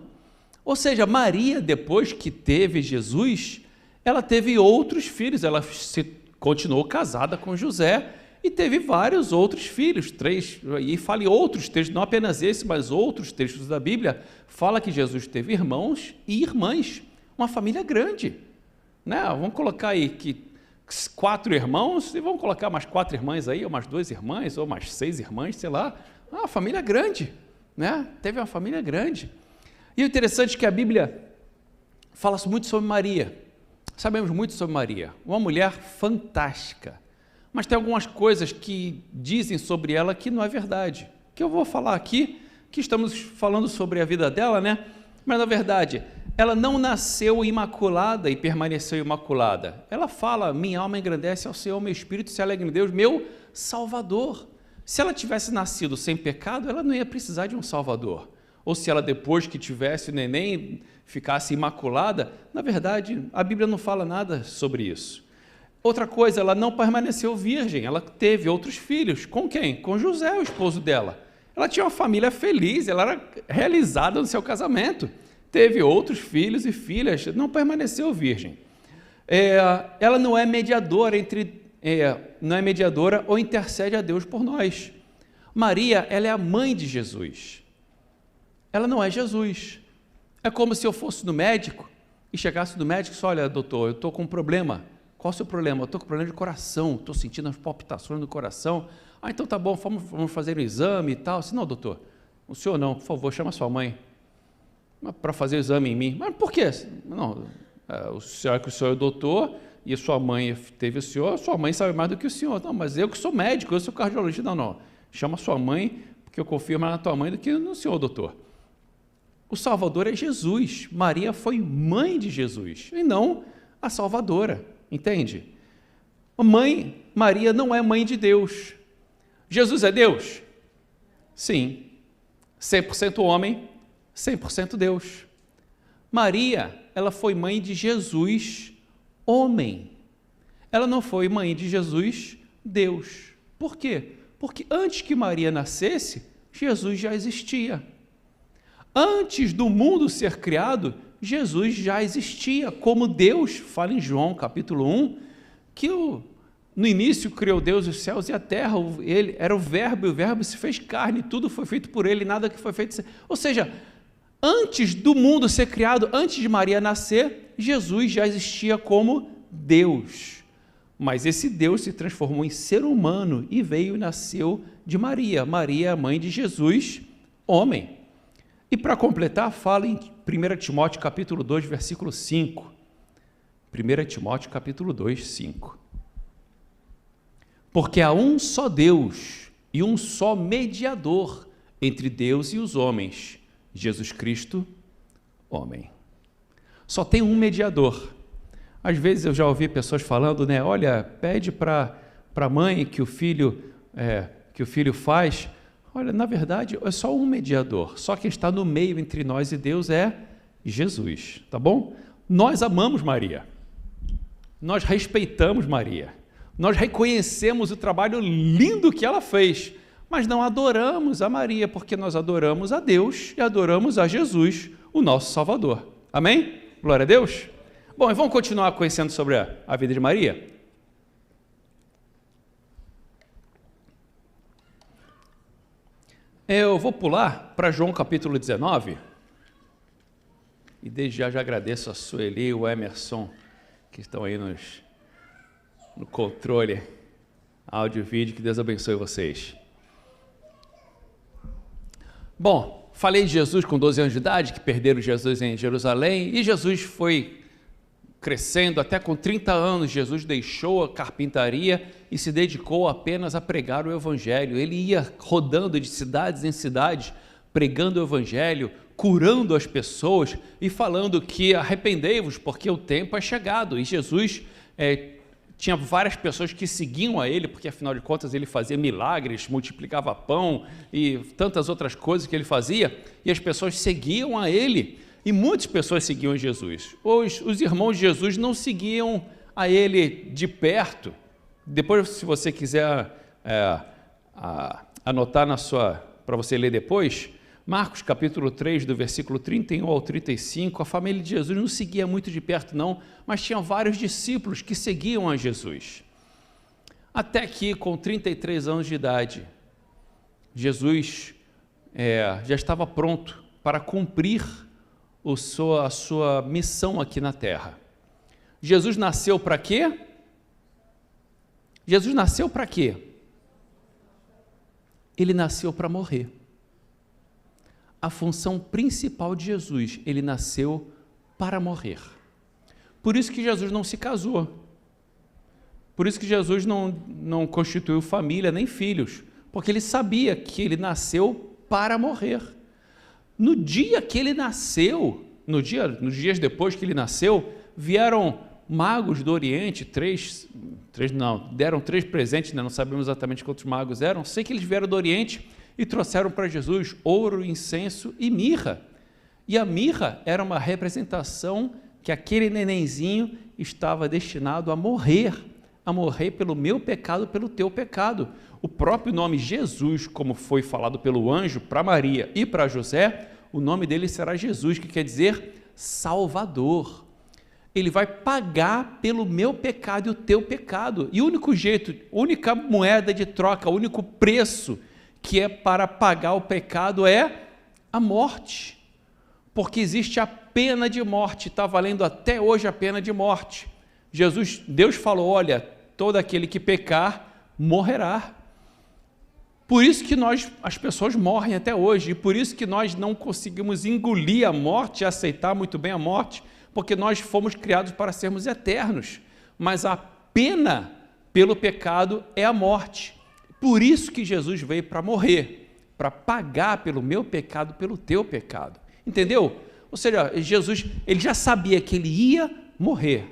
Ou seja, Maria, depois que teve Jesus, ela teve outros filhos, ela continuou casada com José e teve vários outros filhos, 3, e fala em outros textos, não apenas esse, mas outros textos da Bíblia, fala que Jesus teve irmãos e irmãs, uma família grande, né? Vamos colocar aí que 4 irmãos, e vamos colocar mais 4 irmãs aí, ou mais 2 irmãs, ou mais 6 irmãs, sei lá, uma família grande, né? Teve uma família grande. E o interessante é que a Bíblia fala muito sobre Maria. Sabemos muito sobre Maria, uma mulher fantástica, mas tem algumas coisas que dizem sobre ela que não é verdade, que eu vou falar aqui, que estamos falando sobre a vida dela, né? Mas na verdade, ela não nasceu imaculada e permaneceu imaculada. Ela fala, minha alma engrandece ao Senhor, meu espírito se alegra em Deus, meu Salvador. Se ela tivesse nascido sem pecado, ela não ia precisar de um Salvador. Ou se ela depois que tivesse o neném ficasse imaculada, na verdade, a Bíblia não fala nada sobre isso. Outra coisa, ela não permaneceu virgem, ela teve outros filhos. Com quem? Com José, o esposo dela. Ela tinha uma família feliz, ela era realizada no seu casamento. Teve outros filhos e filhas, não permaneceu virgem. Ela não é mediadora não é mediadora ou intercede a Deus por nós. Maria, ela é a mãe de Jesus. Ela não é Jesus. É como se eu fosse no médico e chegasse no médico e disse, olha, doutor, eu estou com um problema. Qual é o seu problema? Eu estou com problema de coração, estou sentindo as palpitações do coração. Então tá bom, vamos fazer um exame e tal. Não, doutor, o senhor não, por favor, chama sua mãe para fazer o exame em mim. Mas por quê? Não, o senhor é o doutor e a sua mãe teve o senhor, sua mãe sabe mais do que o senhor. Não, mas eu que sou médico, eu sou cardiologista. Não, chama sua mãe, porque eu confio mais na tua mãe do que no senhor, doutor. O Salvador é Jesus. Maria foi mãe de Jesus e não a Salvadora, entende? Maria não é mãe de Deus. Jesus é Deus? Sim. 100% homem, 100% Deus. Maria, ela foi mãe de Jesus, homem. Ela não foi mãe de Jesus, Deus. Por quê? Porque antes que Maria nascesse, Jesus já existia. Antes do mundo ser criado, Jesus já existia como Deus. Fala em João capítulo 1, que no início criou Deus os céus e a terra, ele era o verbo, e o verbo se fez carne, tudo foi feito por ele, nada que foi feito. Ou seja, antes do mundo ser criado, antes de Maria nascer, Jesus já existia como Deus. Mas esse Deus se transformou em ser humano e veio e nasceu de Maria. Maria é a mãe de Jesus, homem. E para completar, fala em 1 Timóteo capítulo 2, versículo 5. 1 Timóteo capítulo 2, 5. Porque há um só Deus e um só mediador entre Deus e os homens, Jesus Cristo, homem. Só tem um mediador. Às vezes eu já ouvi pessoas falando, né? Olha, pede para a mãe que o filho faz. Olha, na verdade, é só um mediador. Só quem está no meio entre nós e Deus é Jesus, tá bom? Nós amamos Maria. Nós respeitamos Maria. Nós reconhecemos o trabalho lindo que ela fez, mas não adoramos a Maria, porque nós adoramos a Deus e adoramos a Jesus, o nosso Salvador. Amém? Glória a Deus. Bom, e vamos continuar conhecendo sobre a vida de Maria? Eu vou pular para João capítulo 19, e desde já agradeço a Sueli e o Emerson, que estão aí no controle, áudio e vídeo, que Deus abençoe vocês. Bom, falei de Jesus com 12 anos de idade, que perderam Jesus em Jerusalém, e Jesus foi crescendo, até com 30 anos, Jesus deixou a carpintaria e se dedicou apenas a pregar o Evangelho. Ele ia rodando de cidades em cidades, pregando o Evangelho, curando as pessoas e falando que arrependei-vos, porque o tempo é chegado. E Jesus tinha várias pessoas que seguiam a ele, porque afinal de contas ele fazia milagres, multiplicava pão e tantas outras coisas que ele fazia, e as pessoas seguiam a ele. E muitas pessoas seguiam Jesus. Os irmãos de Jesus não seguiam a ele de perto. Depois, se você quiser anotar para você ler depois, Marcos capítulo 3, do versículo 31 ao 35, a família de Jesus não seguia muito de perto não, mas tinha vários discípulos que seguiam a Jesus. Até que, com 33 anos de idade, Jesus já estava pronto para cumprir a sua missão aqui na terra. Jesus nasceu para quê? Jesus nasceu para quê? Ele nasceu para morrer. A função principal de Jesus, ele nasceu para morrer. Por isso que Jesus não se casou. Por isso que Jesus não constituiu família nem filhos, porque ele sabia que ele nasceu para morrer. No dia que ele nasceu, nos dias depois que ele nasceu, vieram magos do Oriente, deram 3 presentes, não sabemos exatamente quantos magos eram, sei que eles vieram do Oriente e trouxeram para Jesus ouro, incenso e mirra. E a mirra era uma representação que aquele nenenzinho estava destinado a morrer pelo meu pecado, pelo teu pecado. O próprio nome Jesus, como foi falado pelo anjo para Maria e para José, o nome dele será Jesus, que quer dizer Salvador. Ele vai pagar pelo meu pecado e o teu pecado. E o único jeito, única moeda de troca, o único preço que é para pagar o pecado é a morte. Porque existe a pena de morte, está valendo até hoje a pena de morte. Deus falou, olha, todo aquele que pecar morrerá. Por isso que as pessoas morrem até hoje, e por isso que nós não conseguimos engolir a morte, aceitar muito bem a morte, porque nós fomos criados para sermos eternos, mas a pena pelo pecado é a morte. Por isso que Jesus veio para morrer, para pagar pelo meu pecado, pelo teu pecado. Entendeu? Ou seja, Jesus, ele já sabia que ele ia morrer.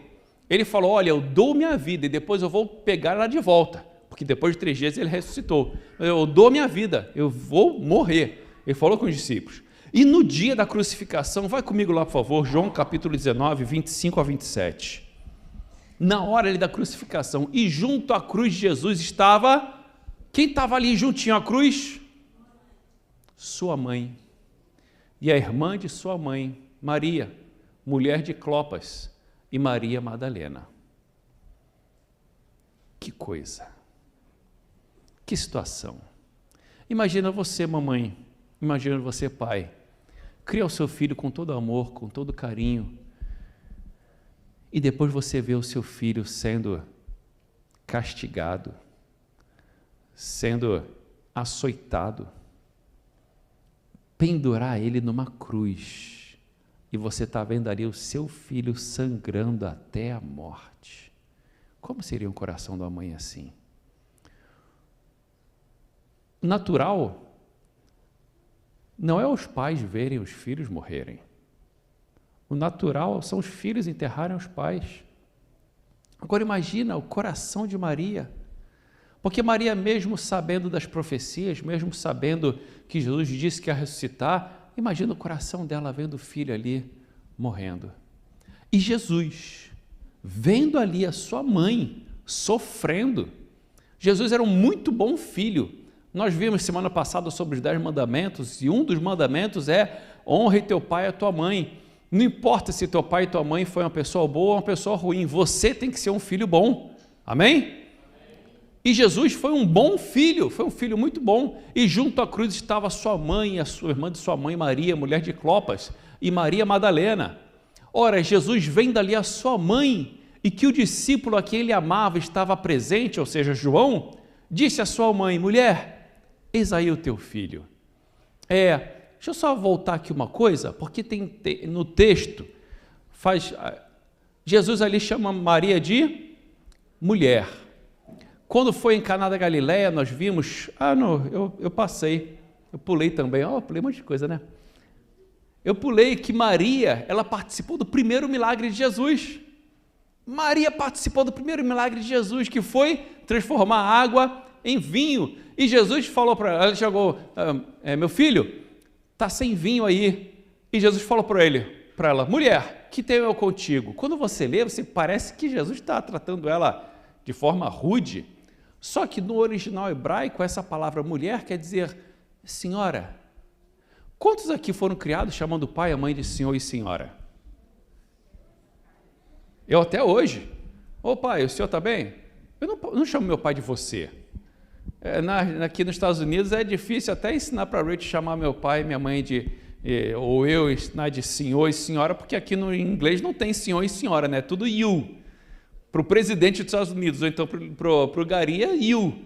Ele falou, olha, eu dou minha vida e depois eu vou pegar ela de volta, porque depois de 3 dias ele ressuscitou. Eu dou minha vida, eu vou morrer. Ele falou com os discípulos. E no dia da crucificação, vai comigo lá, por favor, João capítulo 19, 25 a 27. Na hora da crucificação, e junto à cruz de Jesus estava, quem estava ali juntinho à cruz? Sua mãe, e a irmã de sua mãe, Maria, mulher de Clopas, e Maria Madalena. Que coisa, que situação. Imagina você, mamãe, imagina você, pai, cria o seu filho com todo amor, com todo carinho, e depois você vê o seu filho sendo castigado, sendo açoitado, pendurar ele numa cruz, e você está vendo ali o seu filho sangrando até a morte. Como seria um coração da mãe assim? Natural não é os pais verem os filhos morrerem. O natural são os filhos enterrarem os pais. Agora imagina o coração de Maria, porque Maria, mesmo sabendo das profecias, mesmo sabendo que Jesus disse que ia ressuscitar, imagina o coração dela vendo o filho ali morrendo. E Jesus, vendo ali a sua mãe sofrendo, Jesus era um muito bom filho. Nós vimos semana passada sobre os 10 mandamentos, e um dos mandamentos é: honre teu pai e a tua mãe. Não importa se teu pai e tua mãe foi uma pessoa boa ou uma pessoa ruim, você tem que ser um filho bom. Amém? E Jesus foi um bom filho, foi um filho muito bom, e junto à cruz estava sua mãe, a sua irmã de sua mãe, Maria, mulher de Clopas, e Maria Madalena. Ora, Jesus vem dali a sua mãe, e que o discípulo a quem ele amava estava presente, ou seja, João, disse à sua mãe: mulher, eis aí o teu filho. Deixa eu só voltar aqui uma coisa, porque no texto, Jesus ali chama Maria de mulher. Quando foi em Caná da Galileia, nós vimos, eu passei, eu pulei também, pulei um monte de coisa, né? Eu pulei que Maria, ela participou do primeiro milagre de Jesus. Maria participou do primeiro milagre de Jesus, que foi transformar água em vinho. E Jesus falou para ela, chegou, meu filho, está sem vinho aí. E Jesus falou para ela, mulher, que tenho eu contigo? Quando você lê, você parece que Jesus está tratando ela de forma rude. Só que no original hebraico, essa palavra mulher quer dizer senhora. Quantos aqui foram criados chamando o pai e a mãe de senhor e senhora? Eu até hoje. Ô pai, o senhor está bem? Eu não chamo meu pai de você. Aqui nos Estados Unidos é difícil até ensinar para a Rich chamar meu pai e minha mãe ou eu ensinar de senhor e senhora, porque aqui no inglês não tem senhor e senhora, né? Tudo you. Para o presidente dos Estados Unidos, ou então para o Gari é you.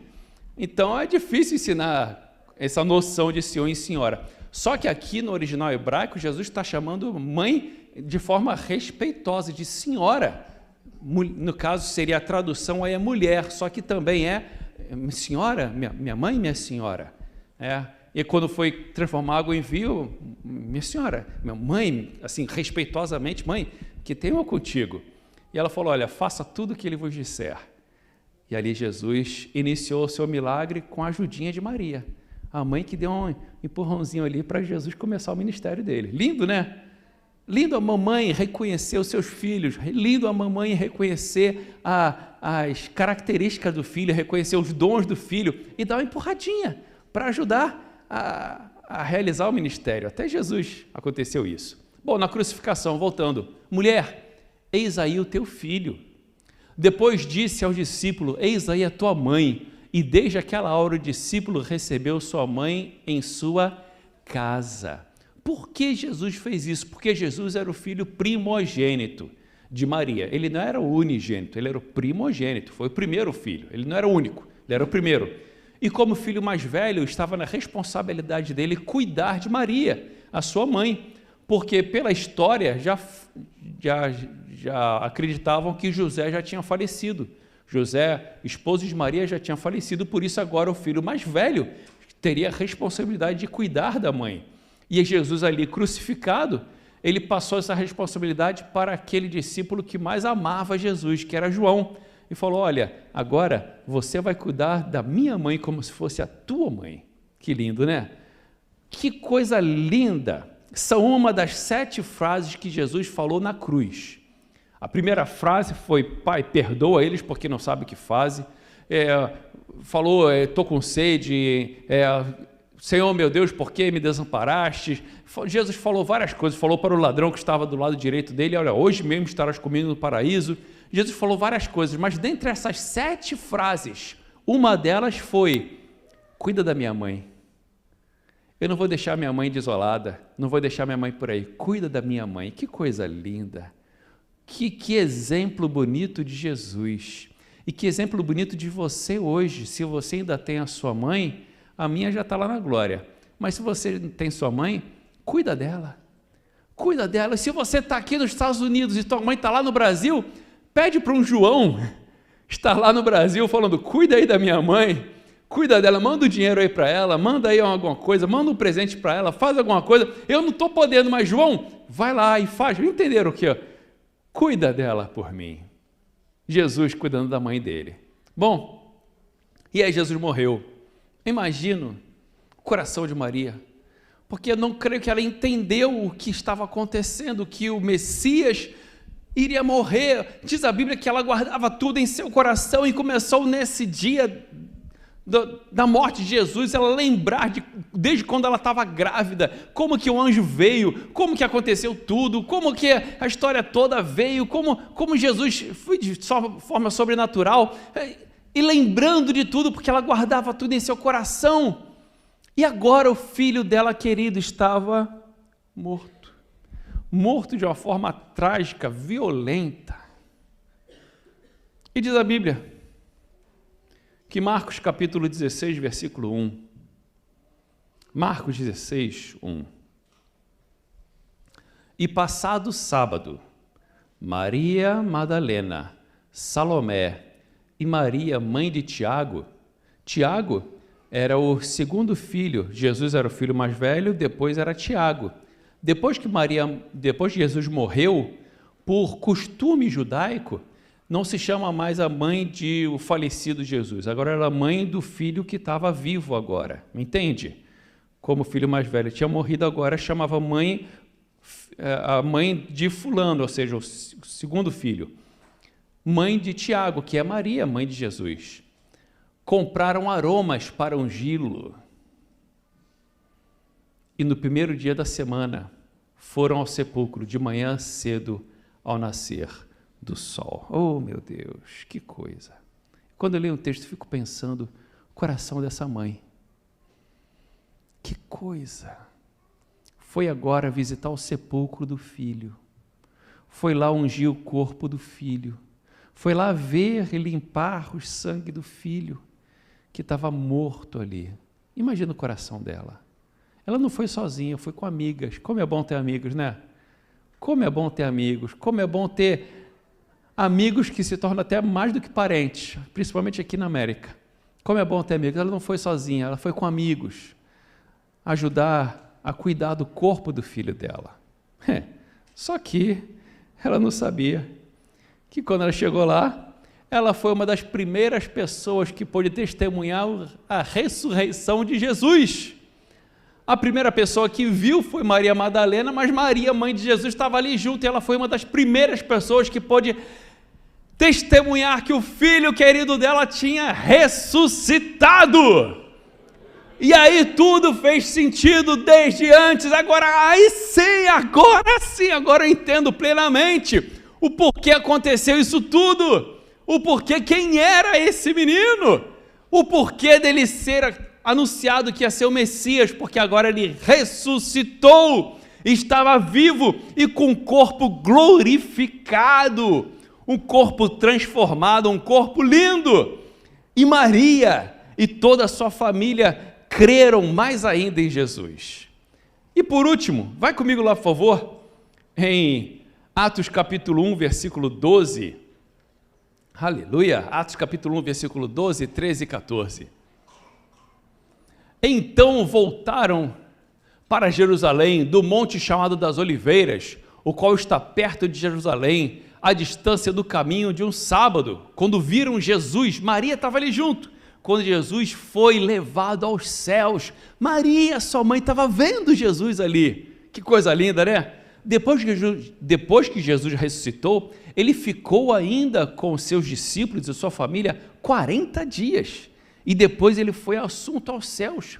Então é difícil ensinar essa noção de senhor e senhora. Só que aqui no original hebraico, Jesus está chamando mãe de forma respeitosa, de senhora. No caso, seria a tradução aí é mulher, só que também é senhora, minha mãe, minha senhora. E quando foi transformar água em vinho, minha senhora, minha mãe, assim, respeitosamente, mãe, que tenho eu contigo. E ela falou, olha, faça tudo o que ele vos disser. E ali Jesus iniciou o seu milagre com a ajudinha de Maria, a mãe que deu um empurrãozinho ali para Jesus começar o ministério dele. Lindo, né? Lindo a mamãe reconhecer os seus filhos, lindo a mamãe reconhecer as características do filho, reconhecer os dons do filho e dar uma empurradinha para ajudar a realizar o ministério. Até Jesus aconteceu isso. Bom, na crucificação, voltando, mulher, eis aí o teu filho. Depois disse ao discípulo, eis aí a tua mãe. E desde aquela hora o discípulo recebeu sua mãe em sua casa. Por que Jesus fez isso? Porque Jesus era o filho primogênito de Maria. Ele não era o unigênito, ele era o primogênito, foi o primeiro filho. Ele não era o único, ele era o primeiro. E como filho mais velho, estava na responsabilidade dele cuidar de Maria, a sua mãe. Porque pela história já acreditavam que José já tinha falecido. José, esposo de Maria, já tinha falecido, por isso agora o filho mais velho teria a responsabilidade de cuidar da mãe. E Jesus ali crucificado, ele passou essa responsabilidade para aquele discípulo que mais amava Jesus, que era João. e falou: olha, agora você vai cuidar da minha mãe como se fosse a tua mãe. Que lindo, né? Que coisa linda! São uma das 7 frases que Jesus falou na cruz. A primeira frase foi: Pai, perdoa eles porque não sabem o que fazem. Falou: estou com sede. Senhor meu Deus, por que me desamparaste? Jesus falou várias coisas. Falou para o ladrão que estava do lado direito dele: olha, hoje mesmo estarás comigo no paraíso. Jesus falou várias coisas, mas dentre essas 7 frases, uma delas foi: cuida da minha mãe. Eu não vou deixar minha mãe desolada, não vou deixar minha mãe por aí. Cuida da minha mãe. Que coisa linda. Que exemplo bonito de Jesus. E que exemplo bonito de você hoje. Se você ainda tem a sua mãe, a minha já está lá na glória. Mas se você tem sua mãe, cuida dela. Cuida dela. Se você está aqui nos Estados Unidos e tua mãe está lá no Brasil, pede para um João estar lá no Brasil falando: cuida aí da minha mãe, cuida dela, manda o dinheiro aí para ela, manda aí alguma coisa, manda um presente para ela, faz alguma coisa. Eu não estou podendo, mas João, vai lá e faz. Entenderam o quê? Cuida dela por mim. Jesus cuidando da mãe dele. Bom, e aí Jesus morreu. Imagino o coração de Maria, porque eu não creio que ela entendeu o que estava acontecendo, que o Messias iria morrer. Diz a Bíblia que ela guardava tudo em seu coração, e começou nesse dia da morte de Jesus, ela lembrar desde quando ela estava grávida, como que o anjo veio, como que aconteceu tudo, como que a história toda veio, como Jesus foi de forma sobrenatural, e lembrando de tudo, porque ela guardava tudo em seu coração. E agora o filho dela querido estava morto de uma forma trágica, violenta. E diz a Bíblia que Marcos capítulo 16, versículo 1. Marcos 16, 1. E passado o sábado, Maria Madalena, Salomé e Maria, mãe de Tiago. Tiago era o segundo filho, Jesus era o filho mais velho, depois era Tiago. Depois que Jesus morreu, por costume judaico, não se chama mais a mãe de o falecido Jesus, agora era a mãe do filho que estava vivo agora, entende? Como o filho mais velho tinha morrido agora, chamava mãe, a mãe de fulano, ou seja, o segundo filho. Mãe de Tiago, que é Maria, mãe de Jesus. Compraram aromas para ungí-lo. E no primeiro dia da semana, foram ao sepulcro de manhã cedo ao nascer do sol. Oh, meu Deus, que coisa! Quando eu leio um texto, fico pensando, o coração dessa mãe. Que coisa! Foi agora visitar o sepulcro do filho. Foi lá ungir o corpo do filho. Foi lá ver e limpar o sangue do filho, que estava morto ali. Imagina o coração dela. Ela não foi sozinha, foi com amigas. Como é bom ter amigos, né? Como é bom ter amigos. Como é bom ter amigos que se tornam até mais do que parentes, principalmente aqui na América. Como é bom ter amigos. Ela não foi sozinha, ela foi com amigos, ajudar a cuidar do corpo do filho dela. Só que ela não sabia que quando ela chegou lá, ela foi uma das primeiras pessoas que pôde testemunhar a ressurreição de Jesus. A primeira pessoa que viu foi Maria Madalena, mas Maria, mãe de Jesus, estava ali junto, e ela foi uma das primeiras pessoas que pôde testemunhar que o filho querido dela tinha ressuscitado. E aí tudo fez sentido desde antes. Agora sim, agora eu entendo plenamente o porquê aconteceu isso tudo, o porquê, quem era esse menino, o porquê dele ser anunciado que ia ser o Messias, porque agora ele ressuscitou, estava vivo e com um corpo glorificado, um corpo transformado, um corpo lindo. E Maria e toda a sua família creram mais ainda em Jesus. E por último, vai comigo lá, por favor, em Atos capítulo 1, versículo 12. Aleluia! Atos capítulo 1, versículo 12, 13 e 14. Então voltaram para Jerusalém, do monte chamado das Oliveiras, o qual está perto de Jerusalém, à distância do caminho de um sábado, quando viram Jesus. Maria estava ali junto. Quando Jesus foi levado aos céus, Maria, sua mãe, estava vendo Jesus ali. Que coisa linda, né? Depois que Jesus ressuscitou, ele ficou ainda com seus discípulos e sua família 40 dias. E depois ele foi assunto aos céus.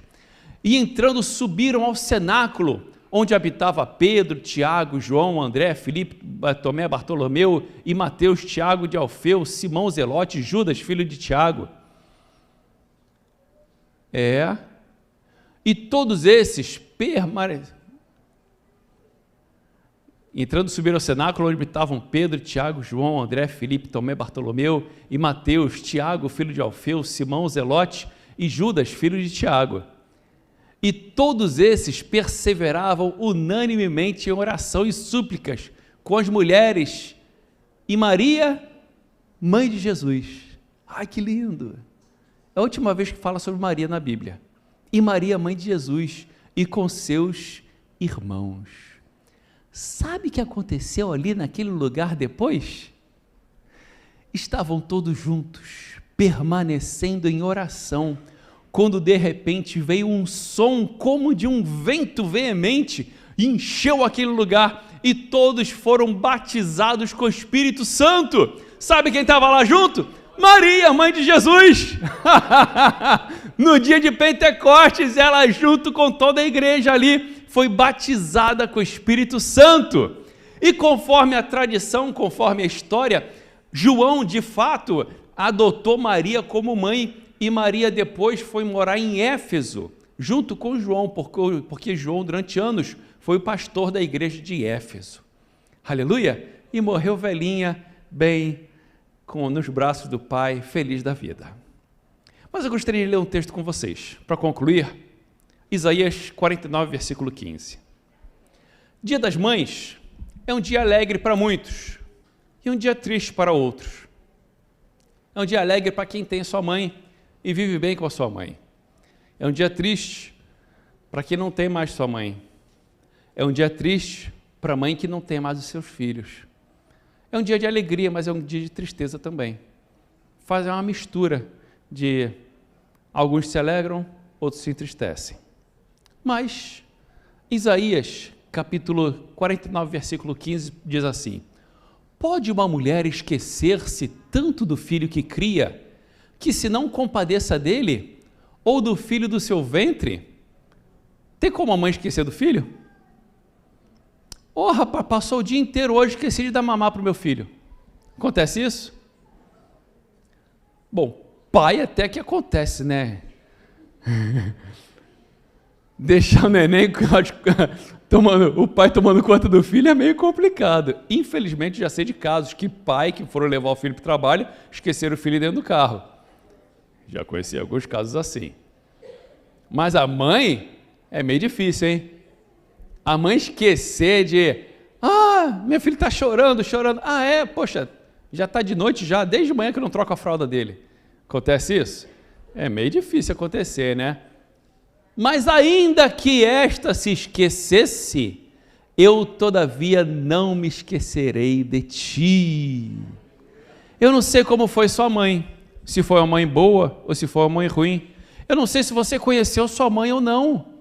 E entrando, subiram ao cenáculo, onde habitava Pedro, Tiago, João, André, Filipe, Tomé, Bartolomeu e Mateus, Tiago de Alfeu, Simão Zelote, Judas, filho de Tiago. E todos esses entrando, subiram ao cenáculo, onde habitavam Pedro, Tiago, João, André, Filipe, Tomé, Bartolomeu e Mateus, Tiago, filho de Alfeu, Simão Zelote e Judas, filho de Tiago. E todos esses perseveravam unanimemente em oração e súplicas com as mulheres e Maria, mãe de Jesus. Ai, que lindo! É a última vez que fala sobre Maria na Bíblia. E Maria, mãe de Jesus, e com seus irmãos. Sabe o que aconteceu ali naquele lugar depois? Estavam todos juntos, permanecendo em oração, quando de repente veio um som como de um vento veemente, e encheu aquele lugar, e todos foram batizados com o Espírito Santo. Sabe quem estava lá junto? Maria, mãe de Jesus. No dia de Pentecostes, ela junto com toda a igreja ali, foi batizada com o Espírito Santo. E conforme a tradição, conforme a história, João de fato adotou Maria como mãe, e Maria depois foi morar em Éfeso, junto com João, porque João durante anos foi o pastor da igreja de Éfeso. Aleluia! E morreu velhinha, bem, nos braços do Pai, feliz da vida. Mas eu gostaria de ler um texto com vocês, para concluir, Isaías 49, versículo 15. Dia das Mães é um dia alegre para muitos, e um dia triste para outros. É um dia alegre para quem tem sua mãe e vive bem com a sua mãe. É um dia triste para quem não tem mais sua mãe. É um dia triste para a mãe que não tem mais os seus filhos. É um dia de alegria, mas é um dia de tristeza também. Faz uma mistura de alguns se alegram, outros se entristecem. Mas Isaías, capítulo 49, versículo 15, diz assim: pode uma mulher esquecer-se tanto do filho que cria, que se não compadeça dele, ou do filho do seu ventre? Tem como a mãe esquecer do filho? Rapaz, passou o dia inteiro hoje, esqueci de dar mamar para o meu filho. Acontece isso? Bom, pai até que acontece, né? Deixar o neném o pai tomando conta do filho é meio complicado. Infelizmente, já sei de casos que pai que foram levar o filho para o trabalho, esqueceram o filho dentro do carro. Já conheci alguns casos assim. Mas a mãe é meio difícil, hein? A mãe esquecer de... meu filho está chorando. Poxa, já está de noite já, desde manhã que eu não troco a fralda dele. Acontece isso? É meio difícil acontecer, né? Mas ainda que esta se esquecesse, eu todavia não me esquecerei de ti. Eu não sei como foi sua mãe, se foi uma mãe boa ou se foi uma mãe ruim. Eu não sei se você conheceu sua mãe ou não.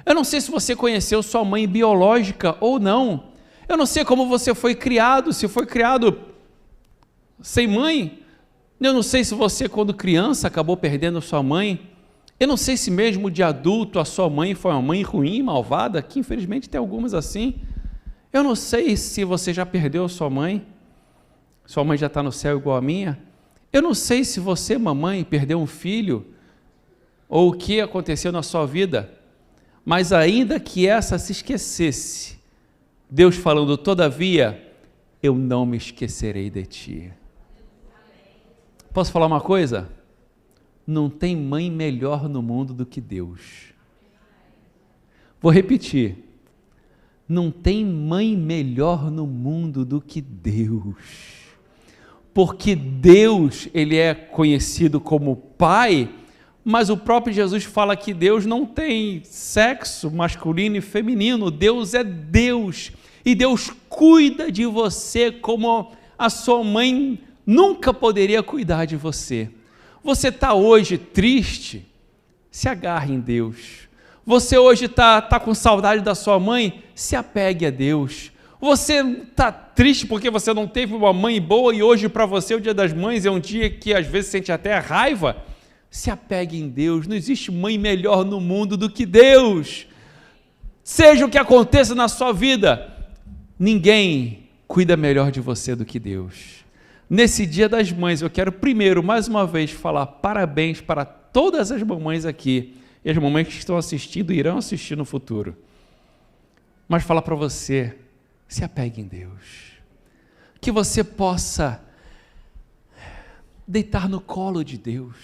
Eu não sei se você conheceu sua mãe biológica ou não. Eu não sei como você foi criado, se foi criado sem mãe. Eu não sei se você, quando criança, acabou perdendo sua mãe. Eu não sei se mesmo de adulto a sua mãe foi uma mãe ruim, malvada, que infelizmente tem algumas assim. Eu não sei se você já perdeu sua mãe já está no céu igual a minha. Eu não sei se você, mamãe, perdeu um filho, ou o que aconteceu na sua vida, mas ainda que essa se esquecesse, Deus falando, todavia, eu não me esquecerei de ti. Posso falar uma coisa? Não tem mãe melhor no mundo do que Deus. Vou repetir. Não tem mãe melhor no mundo do que Deus. Porque Deus, ele é conhecido como Pai, mas o próprio Jesus fala que Deus não tem sexo masculino e feminino. Deus é Deus. E Deus cuida de você como a sua mãe nunca poderia cuidar de você. Você está hoje triste? Se agarre em Deus. Você hoje está com saudade da sua mãe? Se apegue a Deus. Você está triste porque você não teve uma mãe boa e hoje para você o Dia das Mães é um dia que às vezes sente até raiva? Se apegue em Deus. Não existe mãe melhor no mundo do que Deus. Seja o que aconteça na sua vida, ninguém cuida melhor de você do que Deus. Nesse Dia das Mães, eu quero primeiro, mais uma vez, falar parabéns para todas as mamães aqui, e as mamães que estão assistindo e irão assistir no futuro. Mas falar para você, se apegue em Deus. Que você possa deitar no colo de Deus.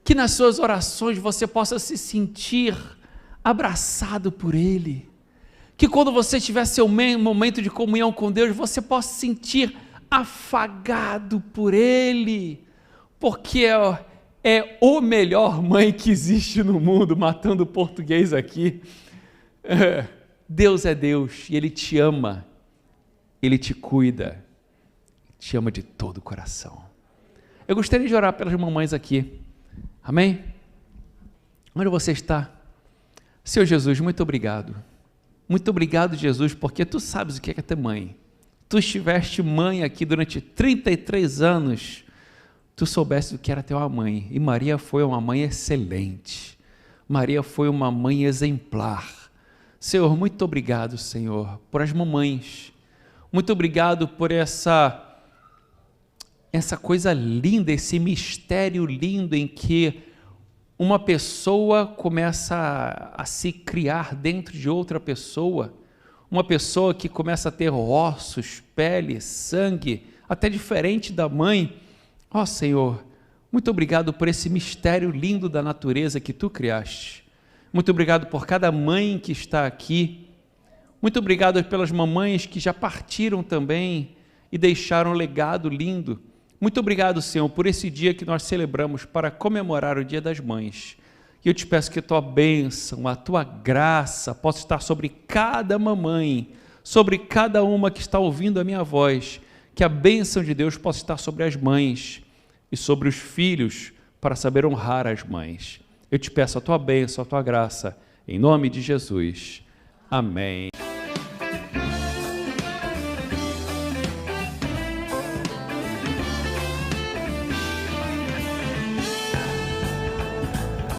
Que nas suas orações você possa se sentir abraçado por Ele. Que quando você tiver seu momento de comunhão com Deus, você possa se sentir afagado por Ele, porque é o melhor mãe que existe no mundo, matando o português aqui. Deus é Deus e Ele te ama, Ele te cuida, te ama de todo o coração. Eu gostaria de orar pelas mamães aqui, amém? Onde você está? Senhor Jesus, muito obrigado. Muito obrigado, Jesus, porque Tu sabes o que é ter mãe. Tu estiveste mãe aqui durante 33 anos, tu soubeste o que era ter uma mãe, e Maria foi uma mãe excelente, Maria foi uma mãe exemplar. Senhor, muito obrigado, Senhor, por as mamães, muito obrigado por essa coisa linda, esse mistério lindo em que uma pessoa começa a se criar dentro de outra pessoa, uma pessoa que começa a ter ossos, pele, sangue, até diferente da mãe. Ó Senhor, muito obrigado por esse mistério lindo da natureza que Tu criaste. Muito obrigado por cada mãe que está aqui. Muito obrigado pelas mamães que já partiram também e deixaram um legado lindo. Muito obrigado, Senhor, por esse dia que nós celebramos para comemorar o Dia das Mães. E eu te peço que a Tua bênção, a Tua graça possa estar sobre cada mamãe, sobre cada uma que está ouvindo a minha voz, que a bênção de Deus possa estar sobre as mães e sobre os filhos, para saber honrar as mães. Eu te peço a Tua bênção, a Tua graça, em nome de Jesus. Amém.